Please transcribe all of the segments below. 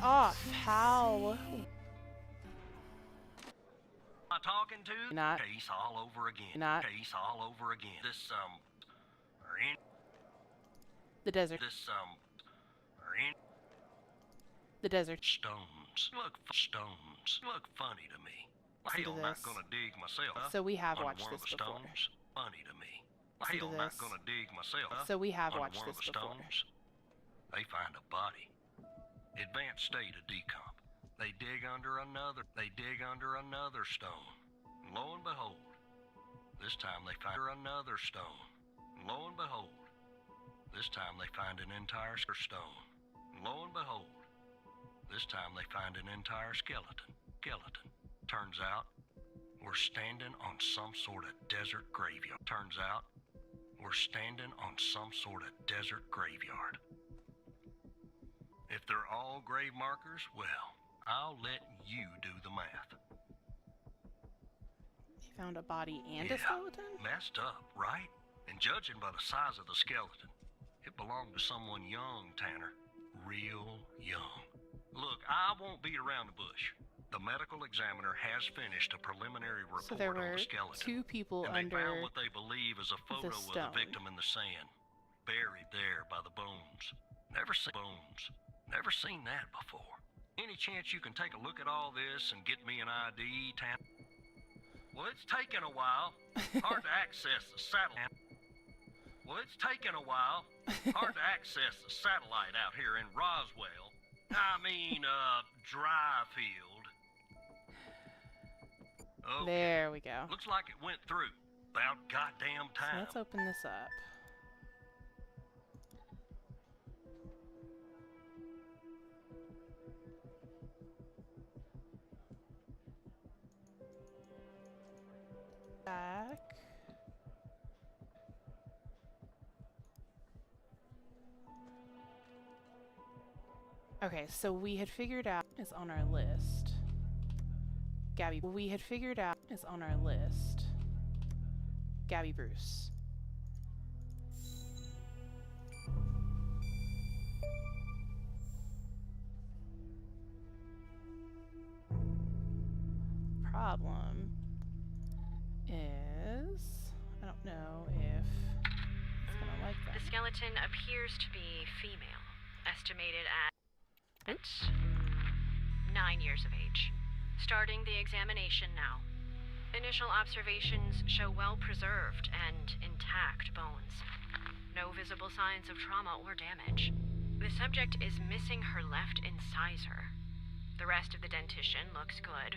off. How? Talking to Not. case all over again. Not. Case all over again. This or in The desert. this or in The desert. stones. Stones look funny to me. Listen to Hell, not this. gonna dig myself. So we have under watched one this of the before. stones. Funny to me. Listen to Hell, not this. gonna dig myself. So we have under watched one this of the before. stones. They find a body. Advanced state of decomp. They dig under another stone. And lo and behold, this time they find another stone. And lo and behold, this time they find an entire stone. And lo and behold, this time they find an entire skeleton. Turns out, we're standing on some sort of desert graveyard. Turns out, we're standing on some sort of desert graveyard. If they're all grave markers, well, I'll let you do the math. They found a body and a skeleton? Messed up, right? And judging by the size of the skeleton, it belonged to someone young, Tanner. Real young. Look, I won't beat around the bush. The medical examiner has finished a preliminary report So there on were the skeleton. 2 people And they found under what they believe is a photo of stone. the victim in the sand, buried there by the bones. Never seen that before. Any chance you can take a look at all this and get me an ID, Tam? Well, it's taken a while. Hard to access the satellite. Out here in Roswell. Dryfield. Okay. There we go. Looks like it went through. About goddamn So time. let's open this up. Back. Okay, so we had figured out is on our list. Gabby, we had figured out is on our list. Gabby Bruce. Problem is, I don't know if it's gonna like that. The skeleton appears to be female, estimated at 9 years of age. Starting the examination now. Initial observations show well-preserved and intact bones. No visible signs of trauma or damage. The subject is missing her left incisor. The rest of the dentition looks good.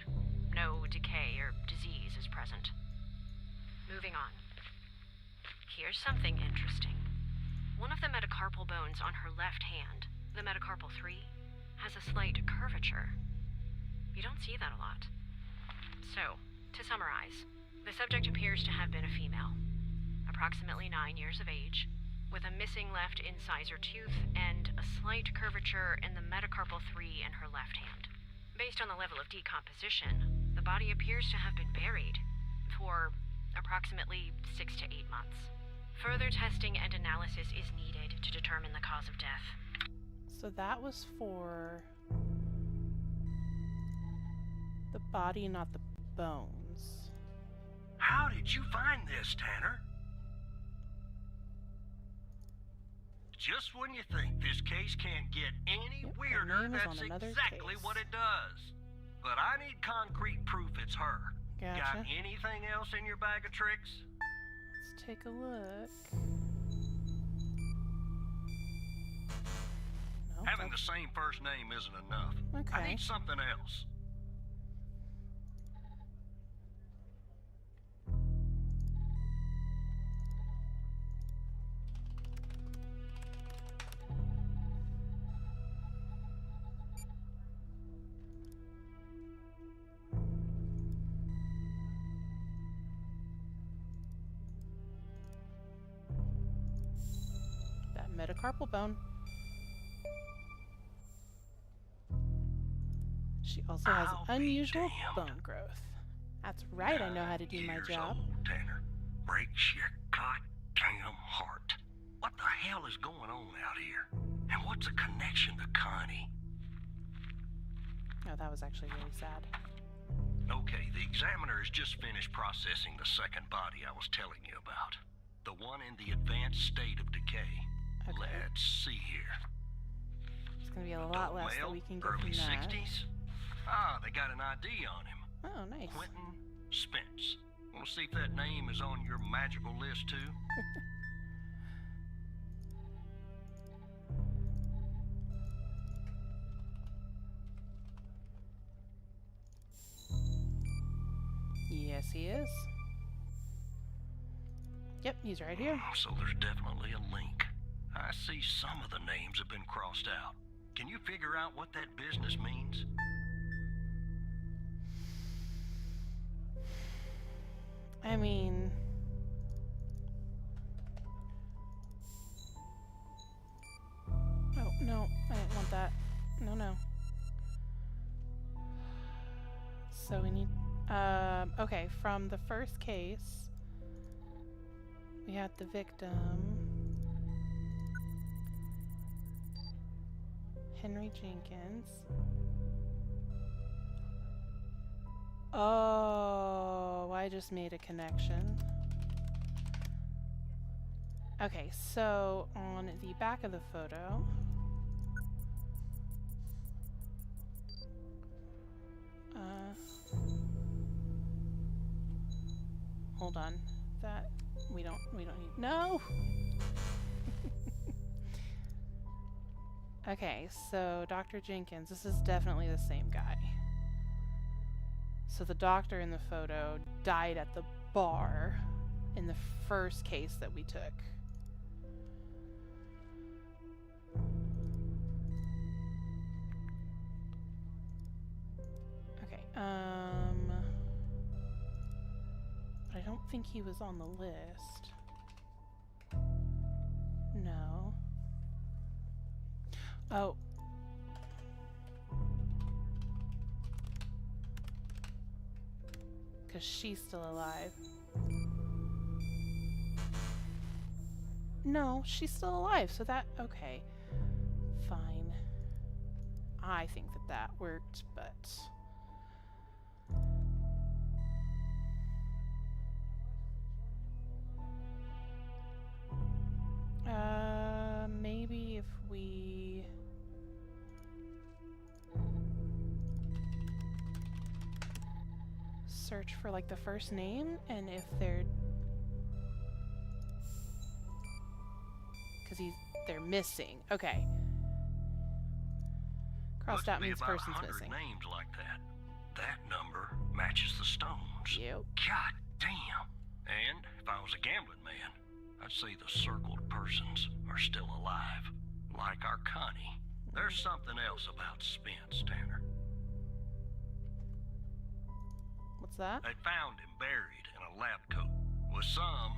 No decay or disease is present. Moving on. Here's something interesting. One of the metacarpal bones on her left hand, the metacarpal 3, has a slight curvature. You don't see that a lot. So, to summarize, the subject appears to have been a female, approximately 9 years of age, with a missing left incisor tooth and a slight curvature in the metacarpal 3 in her left hand. Based on the level of decomposition, the body appears to have been buried for approximately 6 to 8 months. Further testing and analysis is needed to determine the cause of death. So that was for the body, not the bones. How did you find this, Tanner? Just when you think this case can't get any Yep, her weirder, name is that's on another exactly case. what it does. But I need concrete proof it's her. Gotcha. Got anything else in your bag of tricks? Let's take a look. No, Having the same first name isn't enough. I Okay. need something else. That metacarpal bone. She also has I'll be unusual damned. bone growth. That's right, I know how to do my 9 years job. Old, Tanner. Breaks your goddamn heart. What the hell is going on out here? And what's the connection to Connie? Oh, that was actually really sad. Okay, the examiner has just finished processing the second body I was telling you about. The one in the advanced state of decay. Okay. Let's see here. It's gonna be a lot less that we can get early from that. 60s. Ah, they got an ID on him. Oh, nice. Quentin Spence. Want to see if that name is on your magical list too? Yes, he is. Yep, he's right here. So there's definitely a link. I see some of the names have been crossed out. Can you figure out what that business means? I mean... Oh, no, I didn't want that. No, no. So we need... okay, from the first case, we had the victim, Henry Jenkins. Oh, I just made a connection. Okay, so on the back of the photo, hold on. That we don't need. No. Okay, so Dr. Jenkins, this is definitely the same guy. So the doctor in the photo died at the bar in the first case that we took. Okay, but I don't think he was on the list. No. Oh. Because she's still alive. No, she's still alive, so that... Okay. Fine. I think that that worked, but... maybe if we... search for like the first name, and if they're... Because they're missing. Okay. Crossed out means person's missing. Names like that. That number matches the stones. Yep. God damn. And if I was a gambling man, I'd say the circled persons are still alive. Like our Connie. There's something else about Spence, Tanner. What's that? They found him buried in a lab coat with some,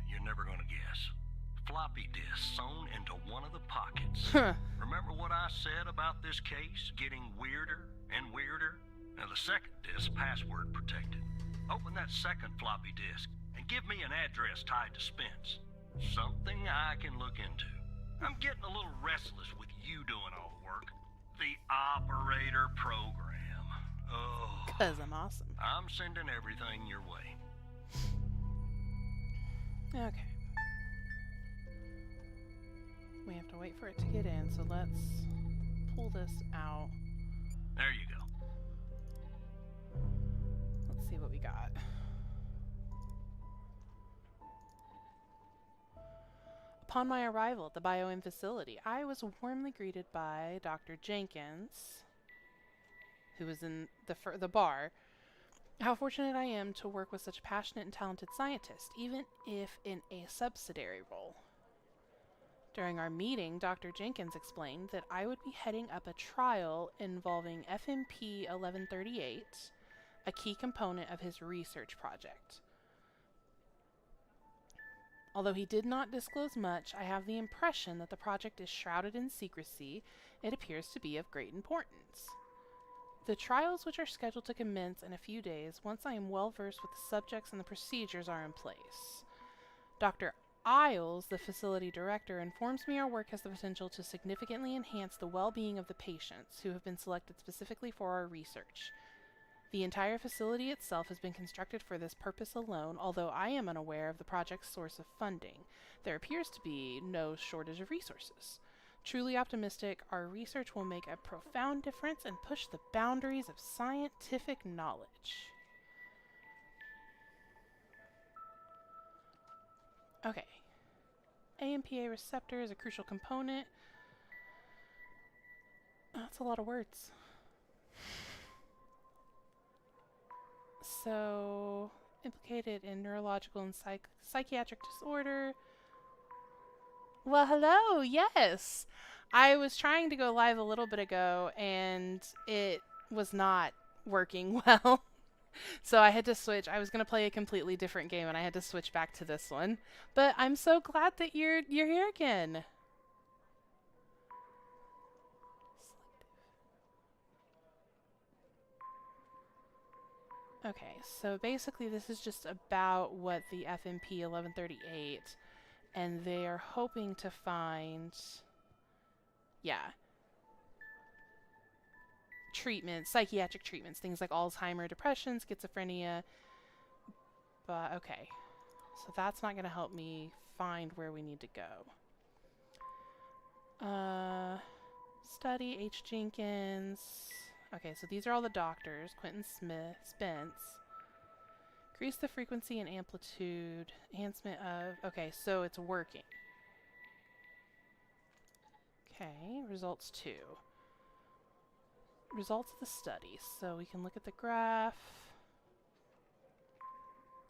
you're never gonna guess, floppy disk sewn into one of the pockets. Remember what I said about this case getting weirder and weirder? Now the second disk password protected. Open that second floppy disk and give me an address tied to Spence. Something I can look into. I'm getting a little restless with you doing all the work. The operator program. Oh. 'Cause I'm awesome. I'm sending everything your way. Okay. We have to wait for it to get in, so let's pull this out. There you go. Let's see what we got. Upon my arrival at the Bio-Im facility, I was warmly greeted by Dr. Jenkins, who was in the bar. How fortunate I am to work with such a passionate and talented scientist, even if in a subsidiary role. During our meeting, Dr. Jenkins explained that I would be heading up a trial involving FMP 1138, a key component of his research project. Although he did not disclose much, I have the impression that the project is shrouded in secrecy. It appears to be of great importance. The trials, which are scheduled to commence in a few days, once I am well versed with the subjects and the procedures are in place. Dr. Isles, the facility director, informs me our work has the potential to significantly enhance the well-being of the patients who have been selected specifically for our research. The entire facility itself has been constructed for this purpose alone, although I am unaware of the project's source of funding. There appears to be no shortage of resources. Truly optimistic, our research will make a profound difference and push the boundaries of scientific knowledge. Okay. AMPA receptor is a crucial component. Oh, that's a lot of words. So, implicated in neurological and psychiatric disorder. Well, hello, yes. I was trying to go live a little bit ago, and it was not working well. So I had to switch. I was going to play a completely different game, and I had to switch back to this one. But I'm so glad that you're here again. Okay, so basically this is just about what the FMP 1138, and they are hoping to find, treatments, psychiatric treatments, things like Alzheimer's, depression, schizophrenia. But okay, so that's not going to help me find where we need to go. Study H. Jenkins. Okay, so these are all the doctors. Quentin Spence. Increase the frequency and amplitude. Enhancement of... Okay, so it's working. Okay, results 2. Results of the study. So we can look at the graph.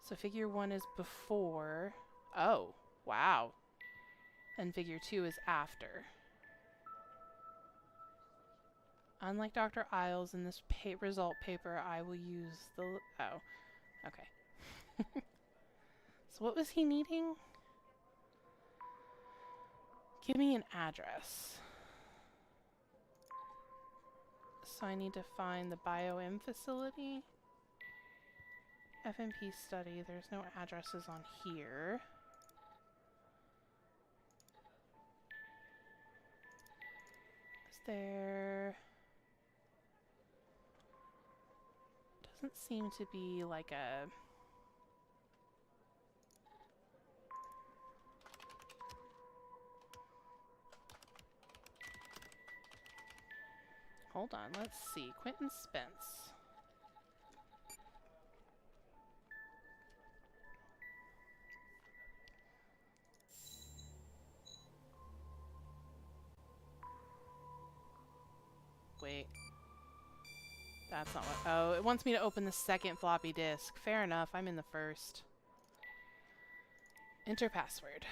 So figure 1 is before. Oh, wow. And figure 2 is after. Unlike Dr. Isles in this result paper, I will use the... Oh, okay. So what was he needing? Give me an address. So I need to find the BioM facility. FMP study. There's no addresses on here. Is there... Doesn't seem to be like a... Hold on, let's see. Quentin Spence. Wait. That's not what... Oh, it wants me to open the second floppy disk. Fair enough, I'm in the first. Enter password.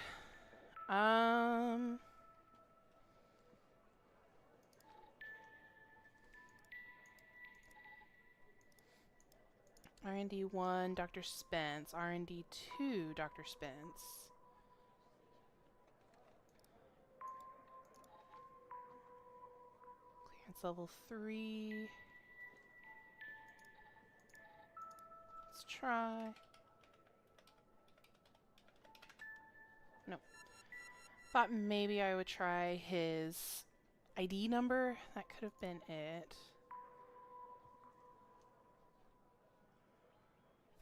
R&D 1, Dr. Spence. R&D 2, Dr. Spence. Clearance level 3. Let's try. Nope. Thought maybe I would try his ID number. That could have been it.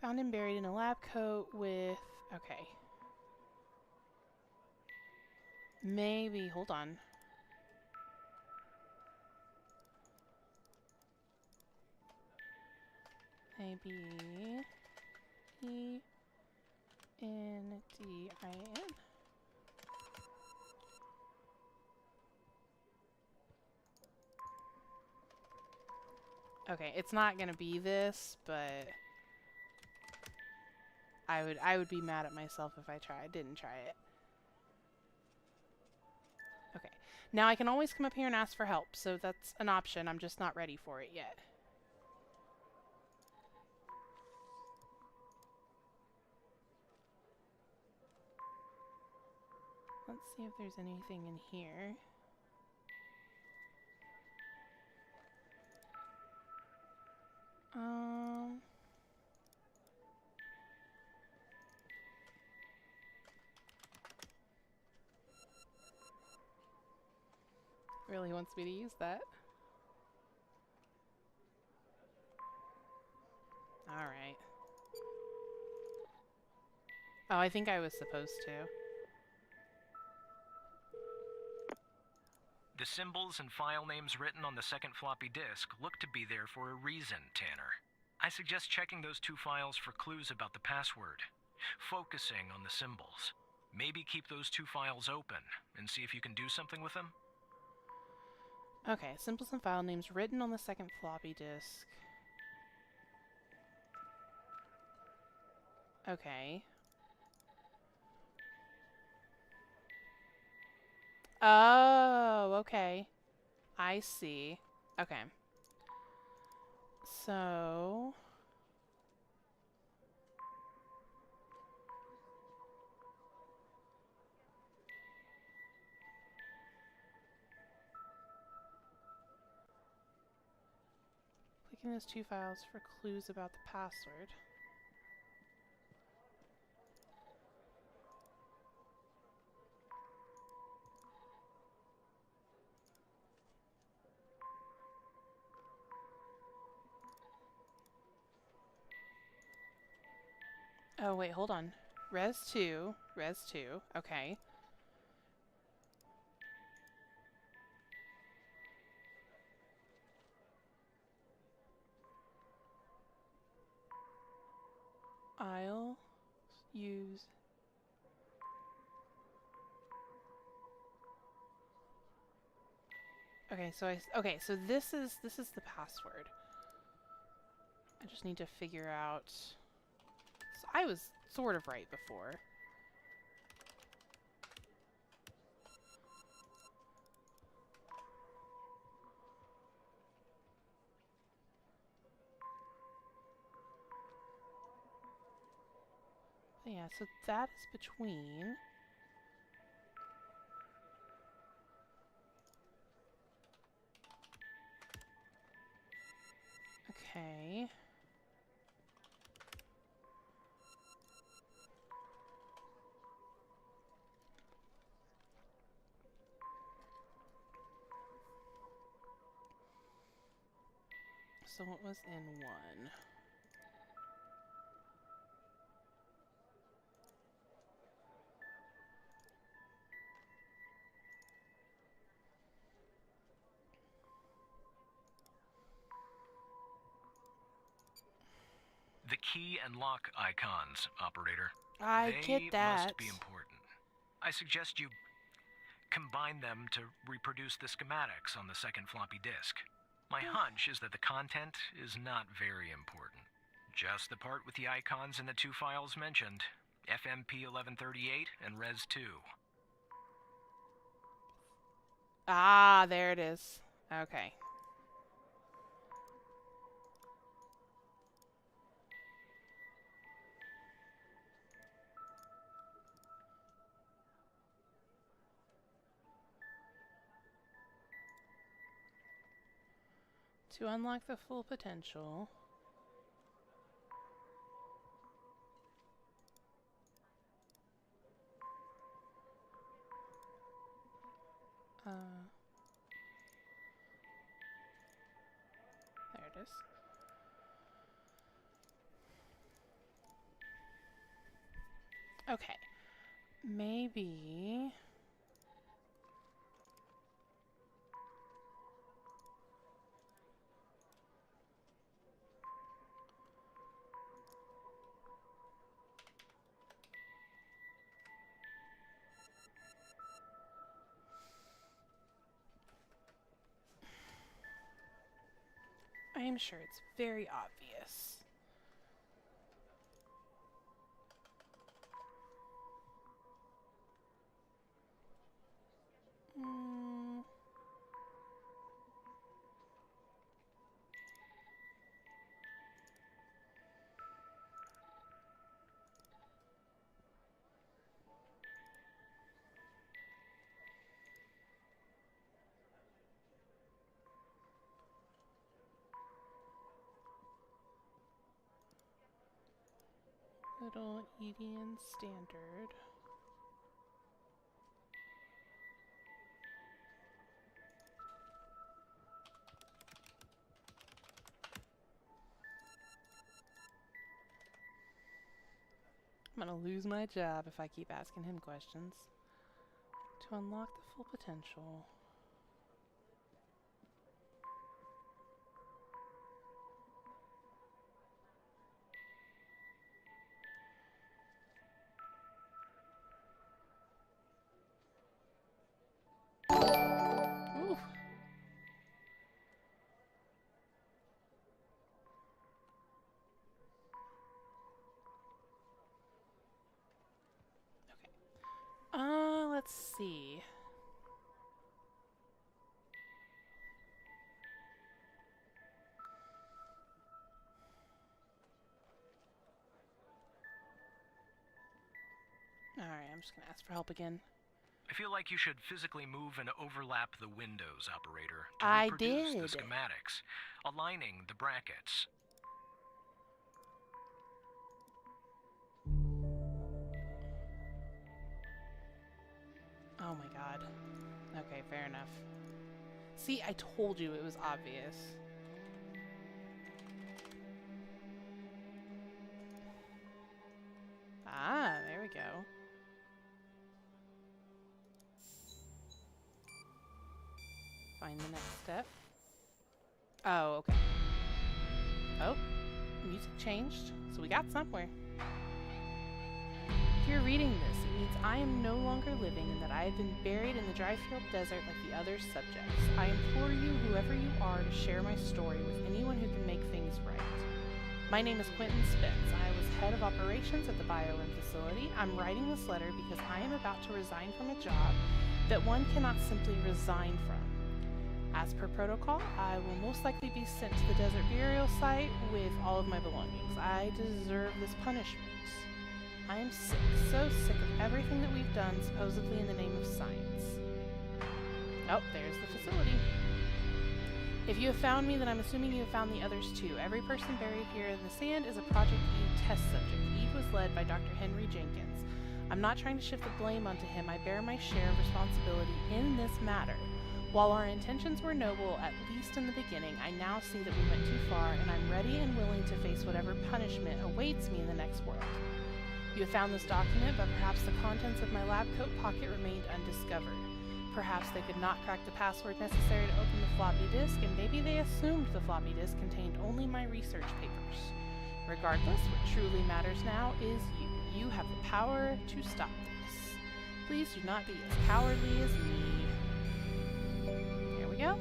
Found him buried in a lab coat with... Okay. Maybe... Hold on. Maybe... E-N-D-I-N. Okay, it's not gonna be this, but... I would be mad at myself if I didn't try it. Okay. Now I can always come up here and ask for help, so that's an option. I'm just not ready for it yet. Let's see if there's anything in here. Really wants me to use that. Alright. Oh, I think I was supposed to. The symbols and file names written on the second floppy disk look to be there for a reason, Tanner. I suggest checking those 2 files for clues about the password, focusing on the symbols. Maybe keep those 2 files open and see if you can do something with them. Okay, symbols and file names written on the second floppy disk. Okay. Oh, okay. I see. Okay. So... clicking those 2 files for clues about the password. Oh, wait, hold on. Res 2. Okay. I'll use... Okay, so this is the password. I just need to figure out... So I was sort of right before. Yeah, so that is between... Okay. So what was in 1? The key and lock icons, operator. I get They that. must be important. I suggest you combine them to reproduce the schematics on the second floppy disk. My hunch is that the content is not very important. Just the part with the icons in the 2 files mentioned, FMP 1138 and Res 2. Ah, there it is. Okay. To unlock the full potential... there it is. Okay. Maybe... I am sure it's very obvious. Little Edian standard. gonna lose my job if I keep asking him questions. To unlock the full potential. Ooh. Let's see. Alright, I'm just gonna ask for help again. I feel like you should physically move and overlap the windows, operator, to I reproduce did. the schematics, aligning the brackets. Oh my god. Okay, fair enough. See, I told you it was obvious. Ah, there we go. Find the next step. Oh, okay. Oh, music changed, so we got somewhere. If you're reading this, it means I am no longer living and that I have been buried in the dry-field desert like the other subjects. I implore you, whoever you are, to share my story with anyone who can make things right. My name is Quentin Spence. I was head of operations at the BioM facility. I'm writing this letter because I am about to resign from a job that one cannot simply resign from. As per protocol, I will most likely be sent to the desert burial site with all of my belongings. I deserve this punishment. I am sick, so sick of everything that we've done, supposedly in the name of science. Oh, there's the facility. If you have found me, then I'm assuming you have found the others too. Every person buried here in the sand is a Project Eve test subject. Eve was led by Dr. Henry Jenkins. I'm not trying to shift the blame onto him. I bear my share of responsibility in this matter. While our intentions were noble, at least in the beginning, I now see that we went too far, and I'm ready and willing to face whatever punishment awaits me in the next world. You have found this document, but perhaps the contents of my lab coat pocket remained undiscovered. Perhaps they could not crack the password necessary to open the floppy disk, and maybe they assumed the floppy disk contained only my research papers. Regardless, what truly matters now is you. You have the power to stop this. Please do not be as cowardly as me. Here we go.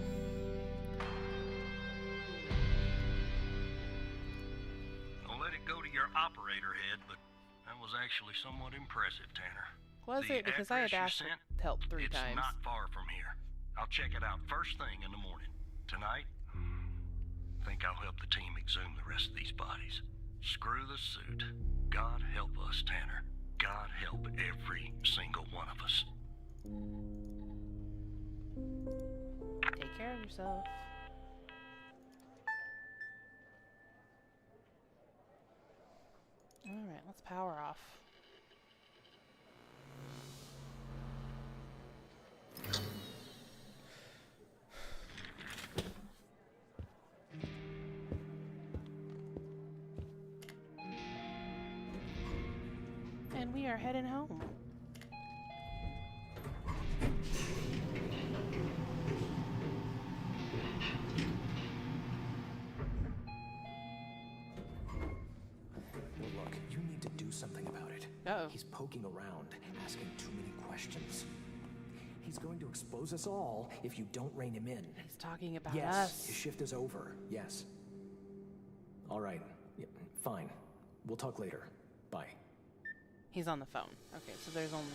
Don't let it go to your operator head, but that was actually somewhat impressive, Tanner. Was The it? Because I had address you asked sent, help 3 it's times. not far from here. I'll check it out first thing in the morning. Tonight, I think I'll help the team exhume the rest of these bodies. Screw the suit. God help us, Tanner. God help every single one of us. Take care of yourself. Alright, let's power off. And we are heading home. Look, you need to do something about it. Uh-oh. He's poking around, asking too many questions. He's going to expose us all if you don't rein him in. He's talking about Yes, us. his shift is over. Yes. All right. Yeah, fine. We'll talk later. Bye. He's on the phone. Okay, so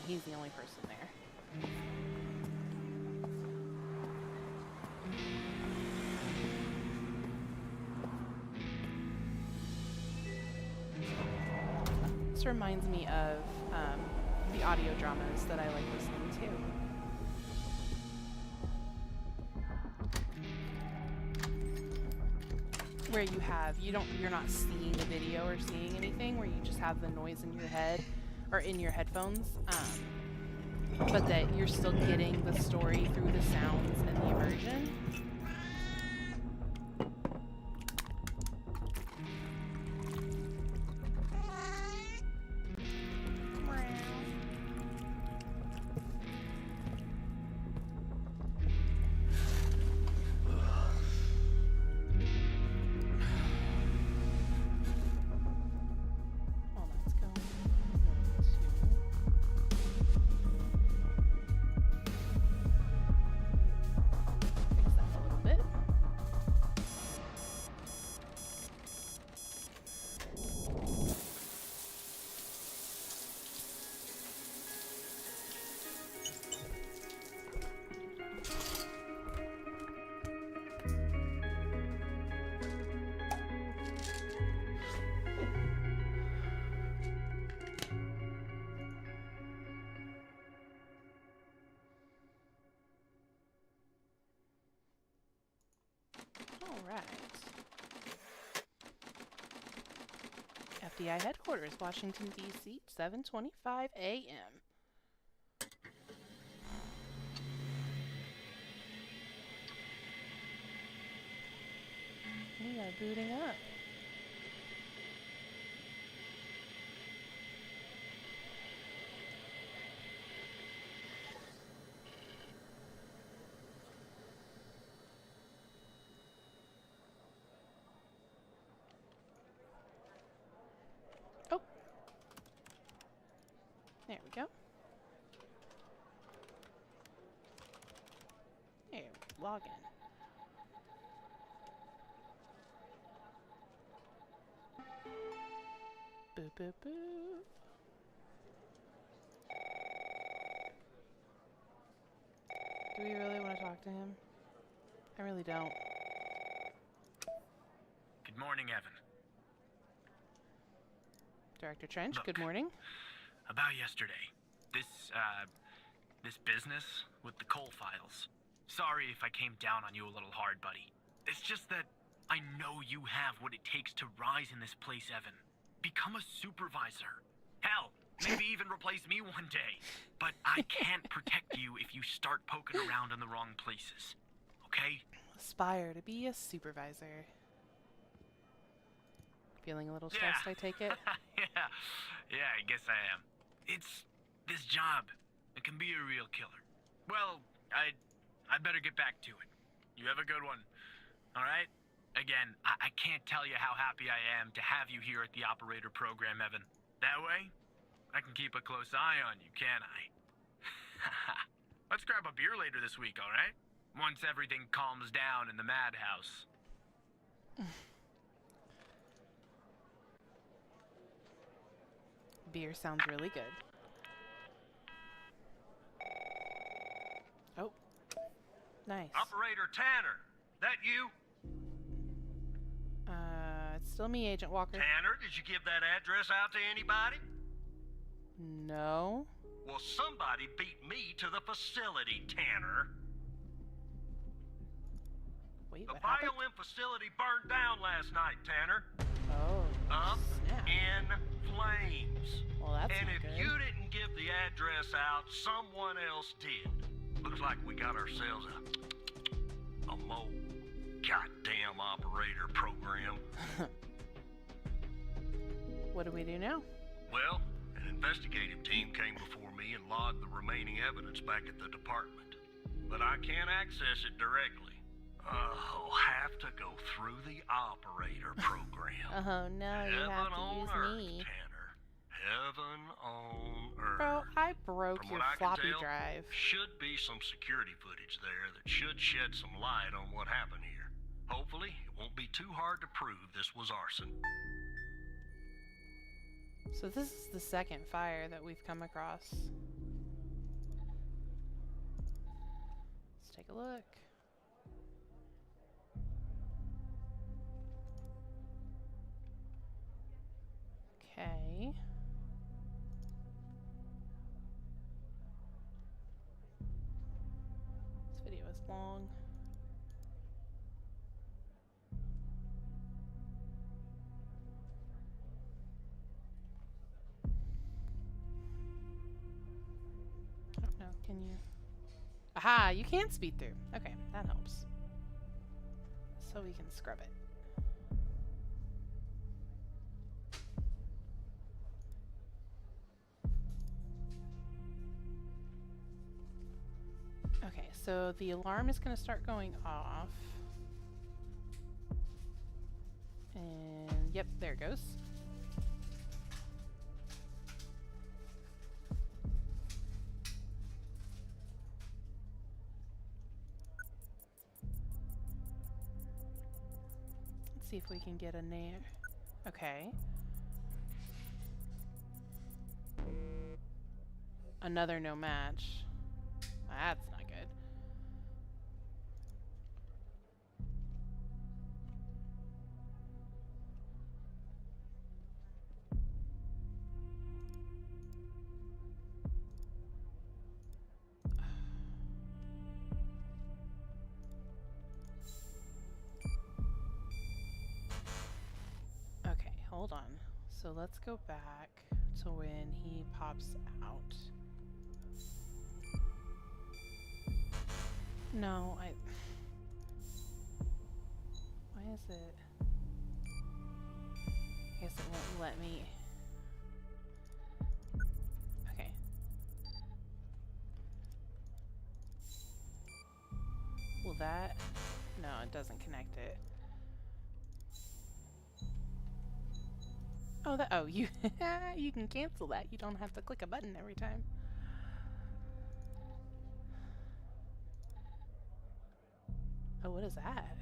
he's the only person there. This reminds me of the audio dramas that I like listening to. Where you're not seeing the video or seeing anything, where you just have the noise in your head or in your headphones, but that you're still getting the story through the sounds and the immersion. Alright. FBI headquarters, Washington, D.C., 7:25 a.m. We are booting up. Oh. There we go. There, log in. Boop, boop, boop. Do we really want to talk to him? I really don't. Good morning, Evan. Director Trench, Look. good morning. About yesterday. This business with the coal files. Sorry if I came down on you a little hard, buddy. It's just that I know you have what it takes to rise in this place, Evan. Become a supervisor. Hell, maybe even replace me one day. But I can't protect you if you start poking around in the wrong places. Okay? Aspire to be a supervisor. Feeling a little stressed, I take it? yeah, I guess I am. It's this job. It can be a real killer. Well, I'd better get back to it. You have a good one. All right? Again, I can't tell you how happy I am to have you here at the operator program, Evan. That way, I can keep a close eye on you, can't I? Let's grab a beer later this week, all right? Once everything calms down in the madhouse. Beer sounds really good. Oh. Nice. Operator Tanner, that you? It's still me, Agent Walker. Tanner, did you give that address out to anybody? No. Well, somebody beat me to the facility, Tanner. Wait, The what happened? BioM facility burned down last night, Tanner. Oh, Up snap. in flames. Well, that's And not if good. you didn't give the address out, someone else did. Looks like we got ourselves a mole goddamn operator program. What do we do now? Well, an investigative team came before me and logged the remaining evidence back at the department. But I can't access it directly. I'll have to go through the operator program. Oh no, you Heaven have to on use earth, me. Tanner. Heaven on earth. Bro, I broke From your what I can floppy tell, drive. should be some security footage there that should shed some light on what happened here. Hopefully, it won't be too hard to prove this was arson. So this is the second fire that we've come across. Let's take a look. Okay. This video is long. I don't know, can you? Aha, you can speed through. Okay, that helps. So we can scrub it. Okay, so the alarm is going to start going off. And yep, there it goes. Let's see if we can get a name. Okay. Another no match. That's not good. hold on. So let's go back to when he pops out. No, why is it? I guess it won't let me. Okay. Will that? No, it doesn't connect it. Oh, you you can cancel that. You don't have to click a button every time. Oh, what is that?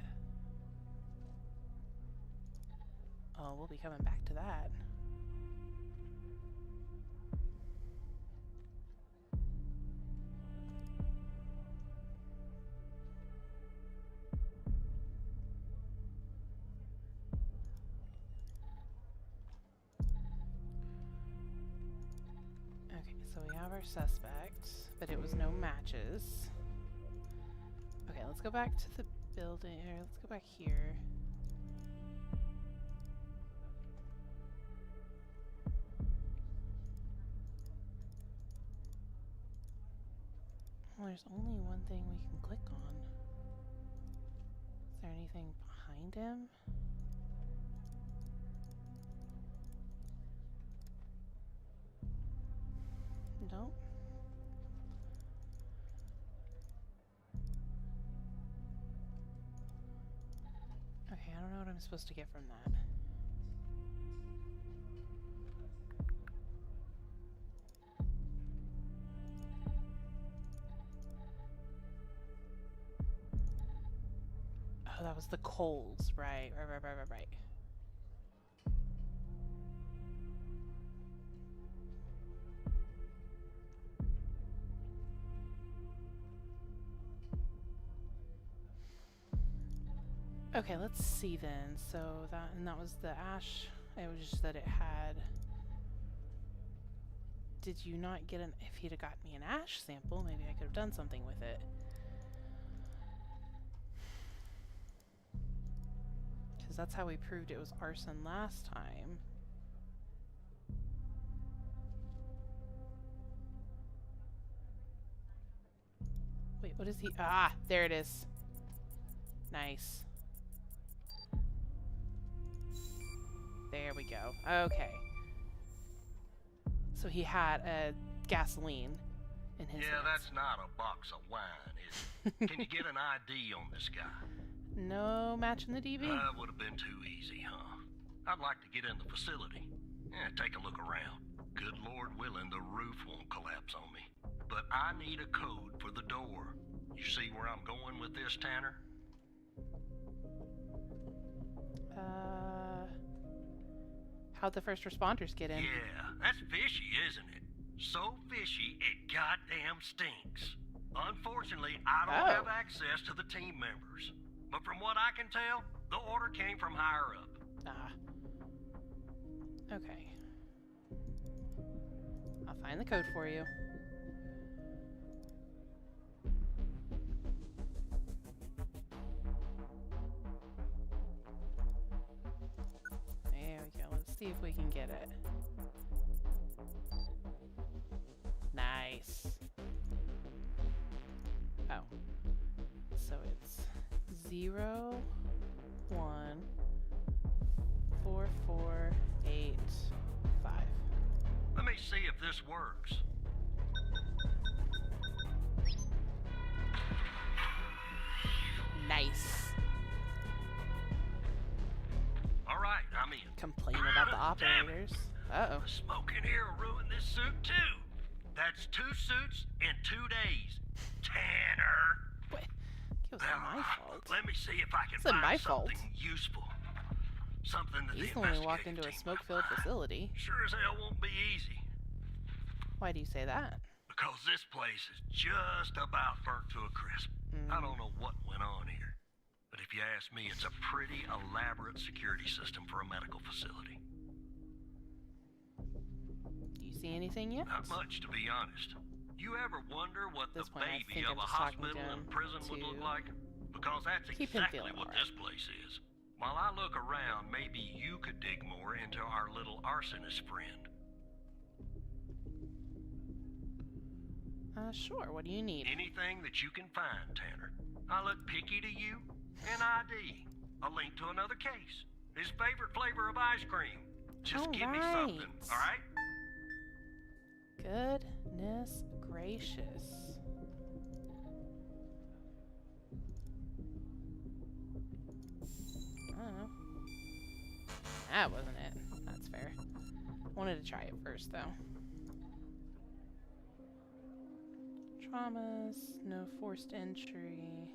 Oh, we'll be coming back to that. Okay, so we have our suspect, but it was no matches. Okay, let's go back to the building, or let's go back here. Well, there's only one thing we can click on. Is there anything behind him? Nope. Okay, I don't know what I'm supposed to get from that. Oh, that was the coals. Right. Okay, let's see then. So that was the ash. It was just that it had. Did you not get an? If he'd have got me an ash sample, maybe I could have done something with it. Because that's how we proved it was arson last time. Wait, what is he? Ah, there it is. Nice. There we go. Okay. So he had a gasoline in his Yeah, hands. that's not a box of wine, is it? Can you get an ID on this guy? No match in the DB? That would have been too easy, huh? I'd like to get in the facility. Yeah, take a look around. Good Lord willing, the roof won't collapse on me. But I need a code for the door. You see where I'm going with this, Tanner? How'd the first responders get in? Yeah, that's fishy, isn't it? So fishy, it goddamn stinks. Unfortunately, I don't have access to the team members. But from what I can tell, the order came from higher up. Ah. Okay. I'll find the code for you. There we go. Let's see if we can get it. Nice. Oh. So it's 0, 1, 4, 4, 8, 5. Let me see if this works. Nice. All right, I'm in. Complain about the Damn it. operators. Uh-oh. The smoke in here will ruin this suit, too. That's 2 suits in 2 days. Tanner. What? It was my fault. Let me see if I can It's my find fault. something useful. Something that He's the only walked investigating into a team smoke-filled might find. facility. Sure as hell won't be easy. Why do you say that? Because this place is just about burnt to a crisp. I don't know what went on here. But if you ask me, it's a pretty elaborate security system for a medical facility. Do you see anything yet? Not much, to be honest. You ever wonder what the At this point, I baby think of I'm a just talking hospital to and him prison would to look like? Because that's keep him exactly feeling what alright. this place is. While I look around, maybe you could dig more into our little arsonist friend. Sure. What do you need? Anything that you can find, Tanner. I look picky to you? An ID. A link to another case. His favorite flavor of ice cream. Just give me something, alright? Goodness gracious. I don't know. That wasn't it. That's fair. Wanted to try it first, though. Traumas, no forced entry.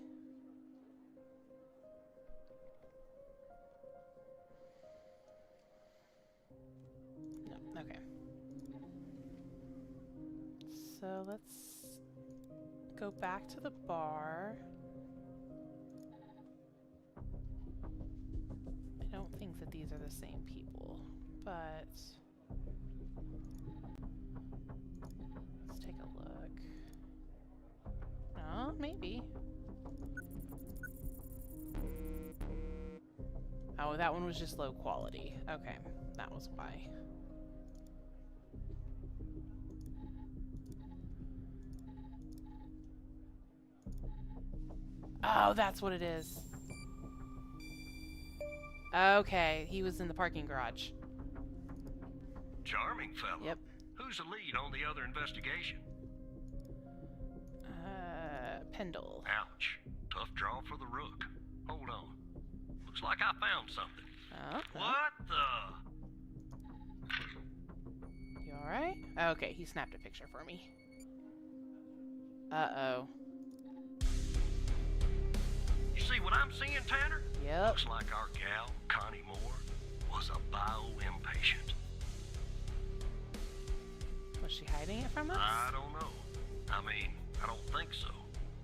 No, okay. So let's go back to the bar. I don't think that these are the same people, but let's take a look. No, maybe. Oh, that one was just low quality. Okay, that was why. Oh, that's what it is. Okay, he was in the parking garage. Charming fellow. Yep. Who's the lead on the other investigation? Pendle. Ouch. Tough draw for the rook. Hold on. Looks like I found something. Oh, What the? you alright? Okay, he snapped a picture for me. Uh-oh. You see what I'm seeing, Tanner? Yep. Looks like our gal, Connie Moore, was a bio-impatient. Was she hiding it from us? I don't know. I mean, I don't think so.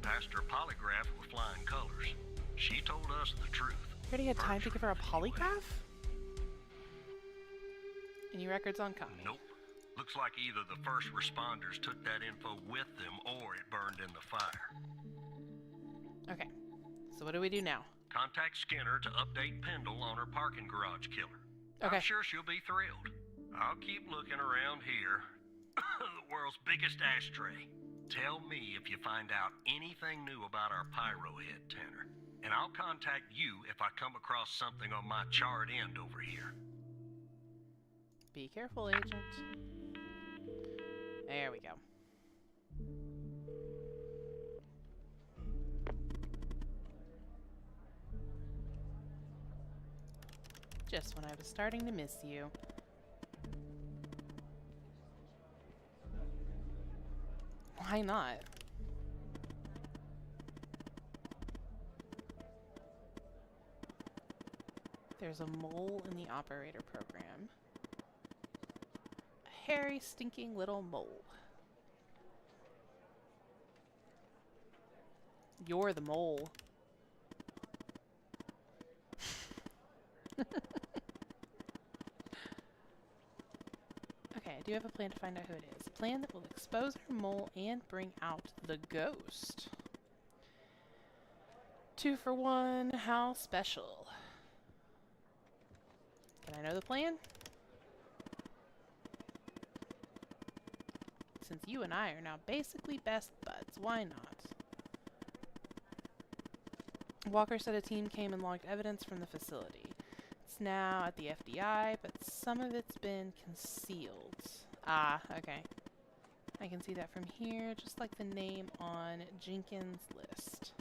Passed her polygraph with flying colors. She told us the truth. You already had time to give her a Virtually, anyway. polygraph? Any records on Connie? Nope. Looks like either the first responders took that info with them or it burned in the fire. Okay. So what do we do now? Contact Skinner to update Pendle on her parking garage killer. Okay. I'm sure she'll be thrilled. I'll keep looking around here. The world's biggest ashtray. Tell me if you find out anything new about our pyro head, Tanner. And I'll contact you if I come across something on my charred end over here. Be careful, Agent. There we go. Just when I was starting to miss you. Why not? There's a mole in the operator program. A hairy, stinking little mole. You're the mole. Okay, I do have a plan to find out who it is. A plan that will expose our mole and bring out the ghost. 2 for 1, how special. Can I know the plan? Since you and I are now basically best buds, why not? Walker said a team came and logged evidence from the facility. It's now at the FDI, but some of it's been concealed. Ah, okay. I can see that from here, just like the name on Jenkins' list.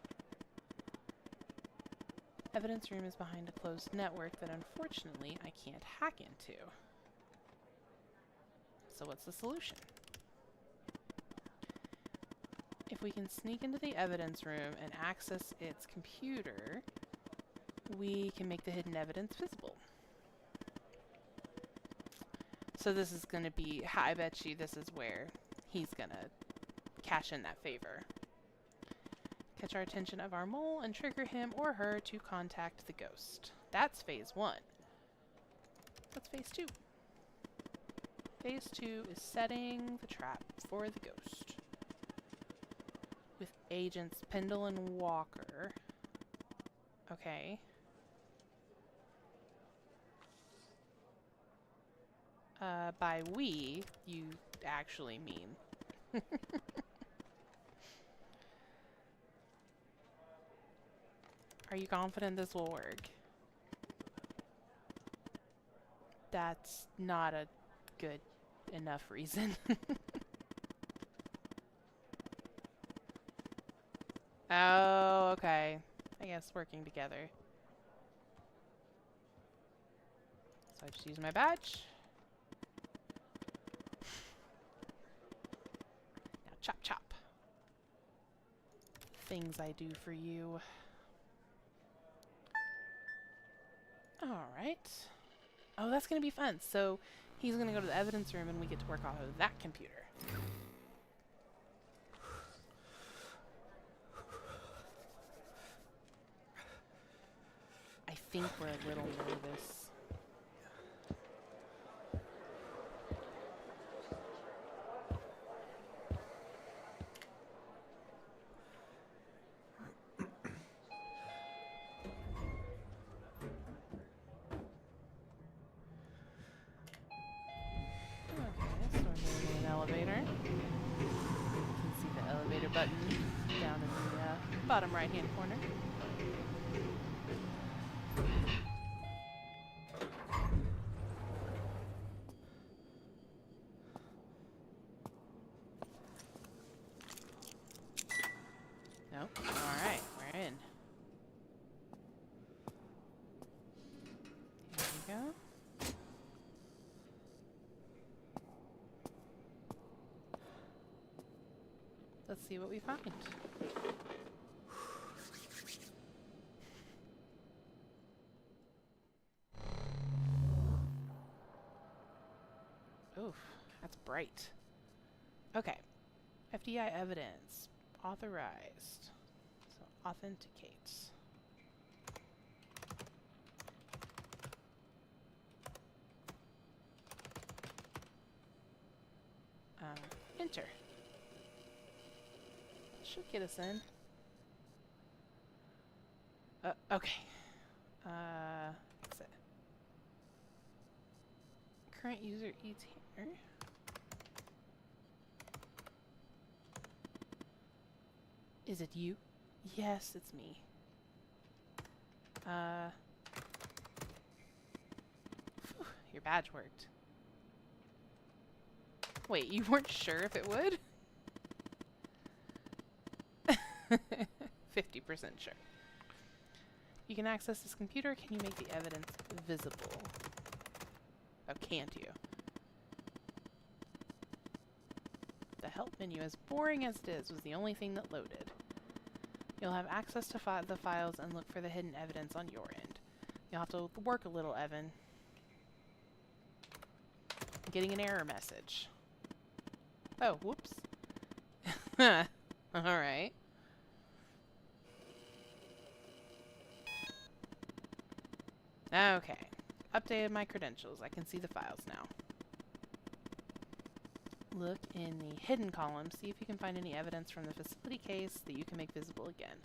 Evidence room is behind a closed network that unfortunately I can't hack into. So what's the solution? If we can sneak into the evidence room and access its computer, we can make the hidden evidence visible. So this is going to be, I bet you this is where he's going to cash in that favor. Catch our attention of our mole and trigger him or her to contact the ghost. That's phase 1. What's phase 2? Phase 2 is setting the trap for the ghost. With agents Pendle and Walker. Okay. By we, you actually mean. Are you confident this will work? That's not a good enough reason. Oh, okay. I guess working together. So I just use my badge. Now chop chop. Things I do for you. Alright. Oh, that's gonna be fun. So he's gonna go to the evidence room and we get to work off of that computer. I think we're a little nervous. Okay, so we're moving in an elevator. You can see the elevator button down in the bottom right-hand corner. Nope. Alright, we're in. Here we go. Let's see what we find. Oof, that's bright. Okay. FDI evidence. Authorized. So, authenticates. Enter. Should get us in. Okay. Exit. Current user eats here. Is it you? Yes, it's me. Phew, your badge worked. Wait, you weren't sure if it would? 50% sure. You can access this computer. Can you make the evidence visible? Oh, can't you? The help menu, as boring as it is, was the only thing that loaded. You'll have access to the files and look for the hidden evidence on your end. You'll have to work a little, Evan. I'm getting an error message. Oh, whoops. Alright. Okay. Updated my credentials. I can see the files now. Look in the hidden column. See if you can find any evidence from the facility case that you can make visible again.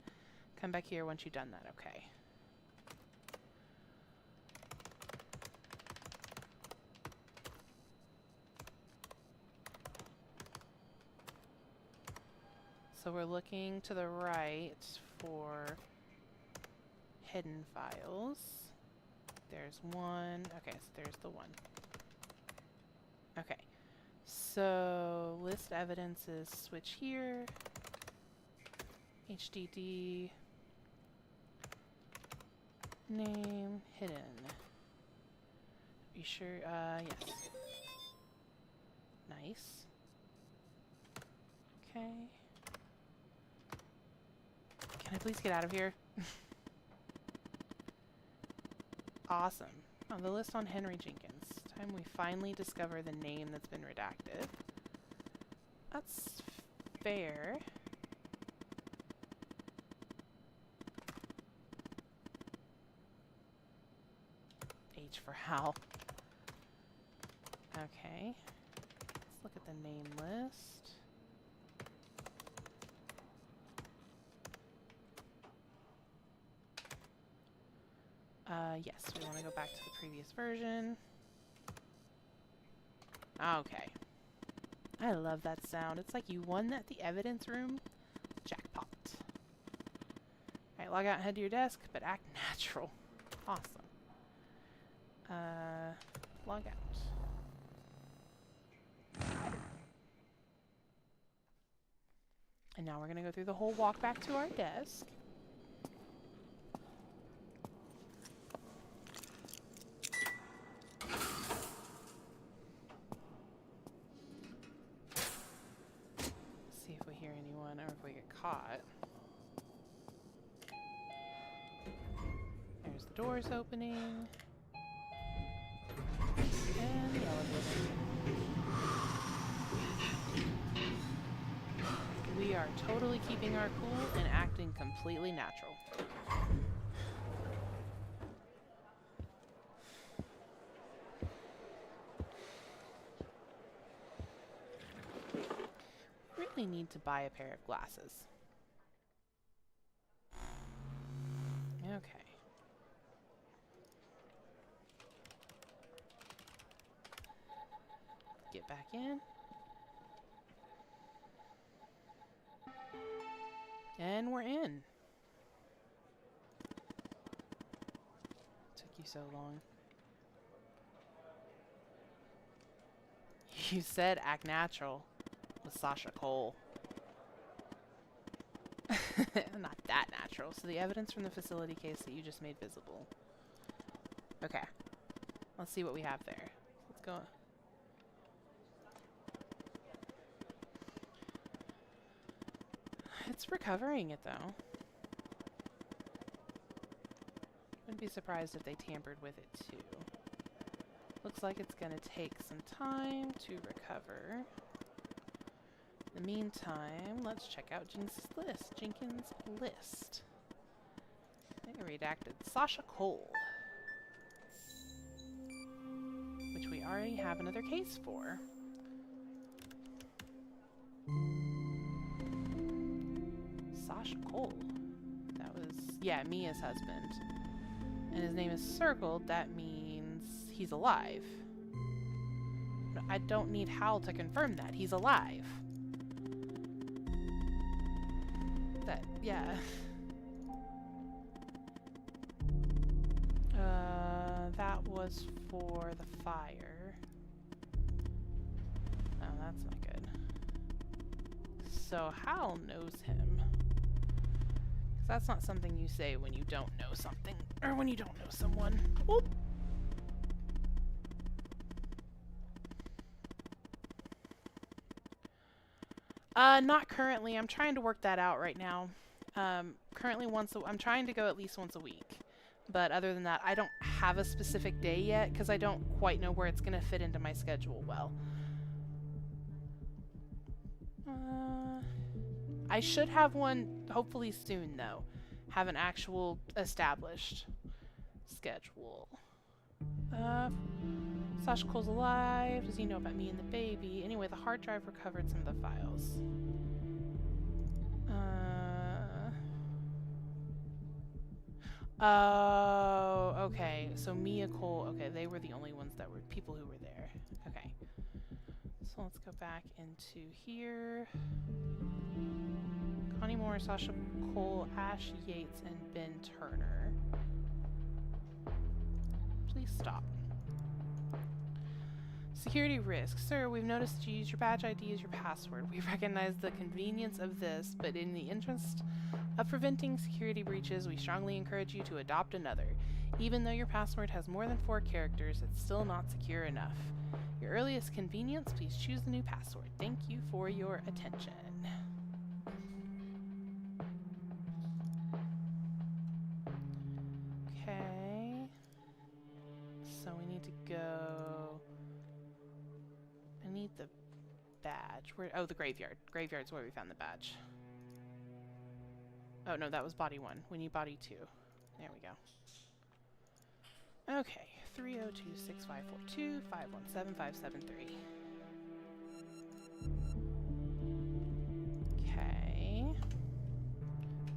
Come back here once you've done that. Okay. So we're looking to the right for hidden files. There's one. Okay, so there's the one. Okay. So list evidences, switch here. HDD. Name, hidden. You sure? Yes. Nice. Okay. Can I please get out of here? Awesome. On the list on Henry Jenkins. Time we finally discover the name that's been redacted. That's fair. H for Hal. Okay. Let's look at the name list. Yes, we want to go back to the previous version. Okay. I love that sound. It's like you won at the evidence room. Jackpot. Alright, log out and head to your desk, but act natural. Awesome. Log out. And now we're going to go through the whole walk back to our desk. See if we hear anyone or if we get caught. There's the doors opening. And the elevator. We are totally keeping our cool and acting completely natural. Really need to buy a pair of glasses. Okay. Get back in. And we're in. Took you so long. You said act natural with Sasha Cole. Not that natural. So the evidence from the facility case that you just made visible. Okay. Let's see what we have there. Let's go. It's recovering it, though. Wouldn't be surprised if they tampered with it, too. Looks like it's going to take some time to recover. In the meantime, let's check out Jenkins' list. They redacted Sasha Cole, which we already have another case for. Sasha Cole. That was, yeah, Mia's husband. And his name is circled. That means he's alive. No, I don't need Hal to confirm that. He's alive. That, yeah. That was for the fire. Oh, that's not good. So Hal knows him. That's not something you say when you don't know something, or when you don't know someone. Oop. Not currently. I'm trying to work that out right now. Currently I'm trying to go at least once a week. But other than that, I don't have a specific day yet, because I don't quite know where it's going to fit into my schedule well. I should have one hopefully soon, though. Have an actual established schedule. Sasha Cole's alive. Does he know about me and the baby? Anyway, the hard drive recovered some of the files. Oh, okay. So Mia Cole, okay, they were the only ones that were people who were there. Okay. So let's go back into here. Connie Moore, Sasha Cole, Ash Yates, and Ben Turner. Please stop. Security risk. Sir, we've noticed you use your badge ID as your password. We recognize the convenience of this, but in the interest of preventing security breaches, we strongly encourage you to adopt another. Even though your password has more than 4 characters, it's still not secure enough. Your earliest convenience, please choose the new password. Thank you for your attention. Okay. So we need to go... I need the badge. Where? Oh, the graveyard. Graveyard's where we found the badge. Oh, no, that was body 1. We need body 2. There we go. Okay. 302-6542-517573. Okay.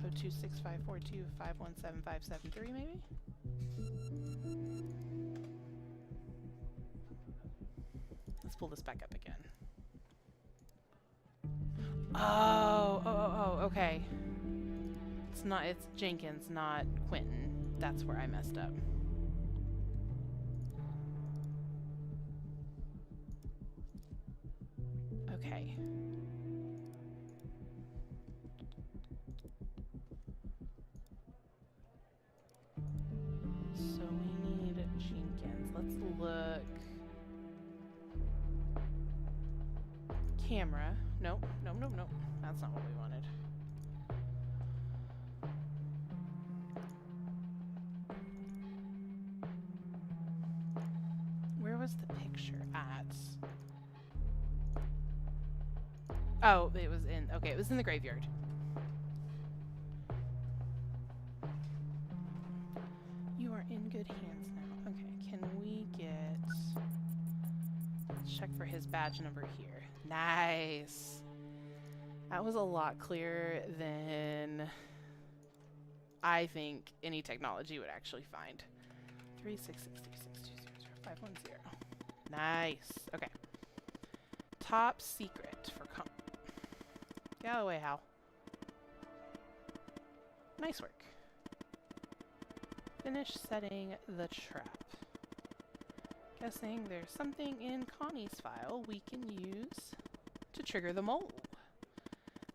0265425175573 maybe? Let's let's pull this back up again. Oh, okay. It's Jenkins, not Quentin. That's where I messed up. Okay. So we need Jenkins. Let's look. Camera. Nope. Nope. That's not what we wanted. Where was the picture at? Oh, it was in... Okay, it was in the graveyard. You are in good hands now. Okay, can we get... Let's check for his badge number here. Nice! That was a lot clearer than I think any technology would actually find. 36636200510. Nice. Okay. Top secret for Get out of the way, Hal. Nice work. Finish setting the trap. Guessing there's something in Connie's file we can use to trigger the mole.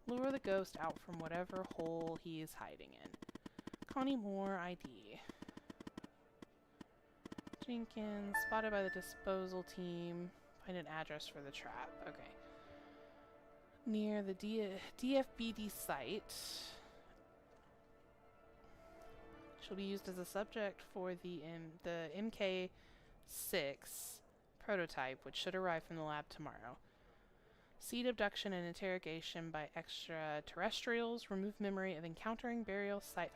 Lure the ghost out from whatever hole he is hiding in. Connie Moore ID. Jenkins, spotted by the disposal team. Find an address for the trap. Okay. Near the DFBD site. She'll be used as a subject for the MK6 prototype, which should arrive from the lab tomorrow. Seed abduction and interrogation by extraterrestrials. Remove memory of encountering burial site.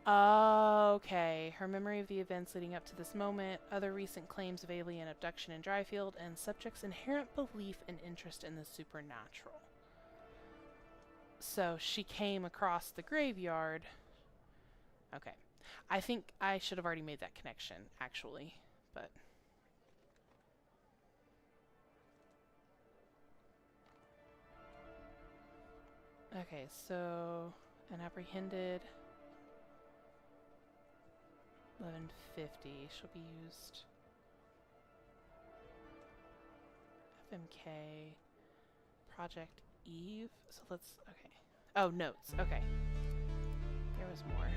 Okay. Her memory of the events leading up to this moment, other recent claims of alien abduction in Dryfield, and subject's inherent belief and interest in the supernatural. So she came across the graveyard. Okay. I think I should have already made that connection, actually, but... Okay, so an apprehended 1150 she'll be used. FMK Project Eve. So let's okay. Oh, notes. Okay. There was more.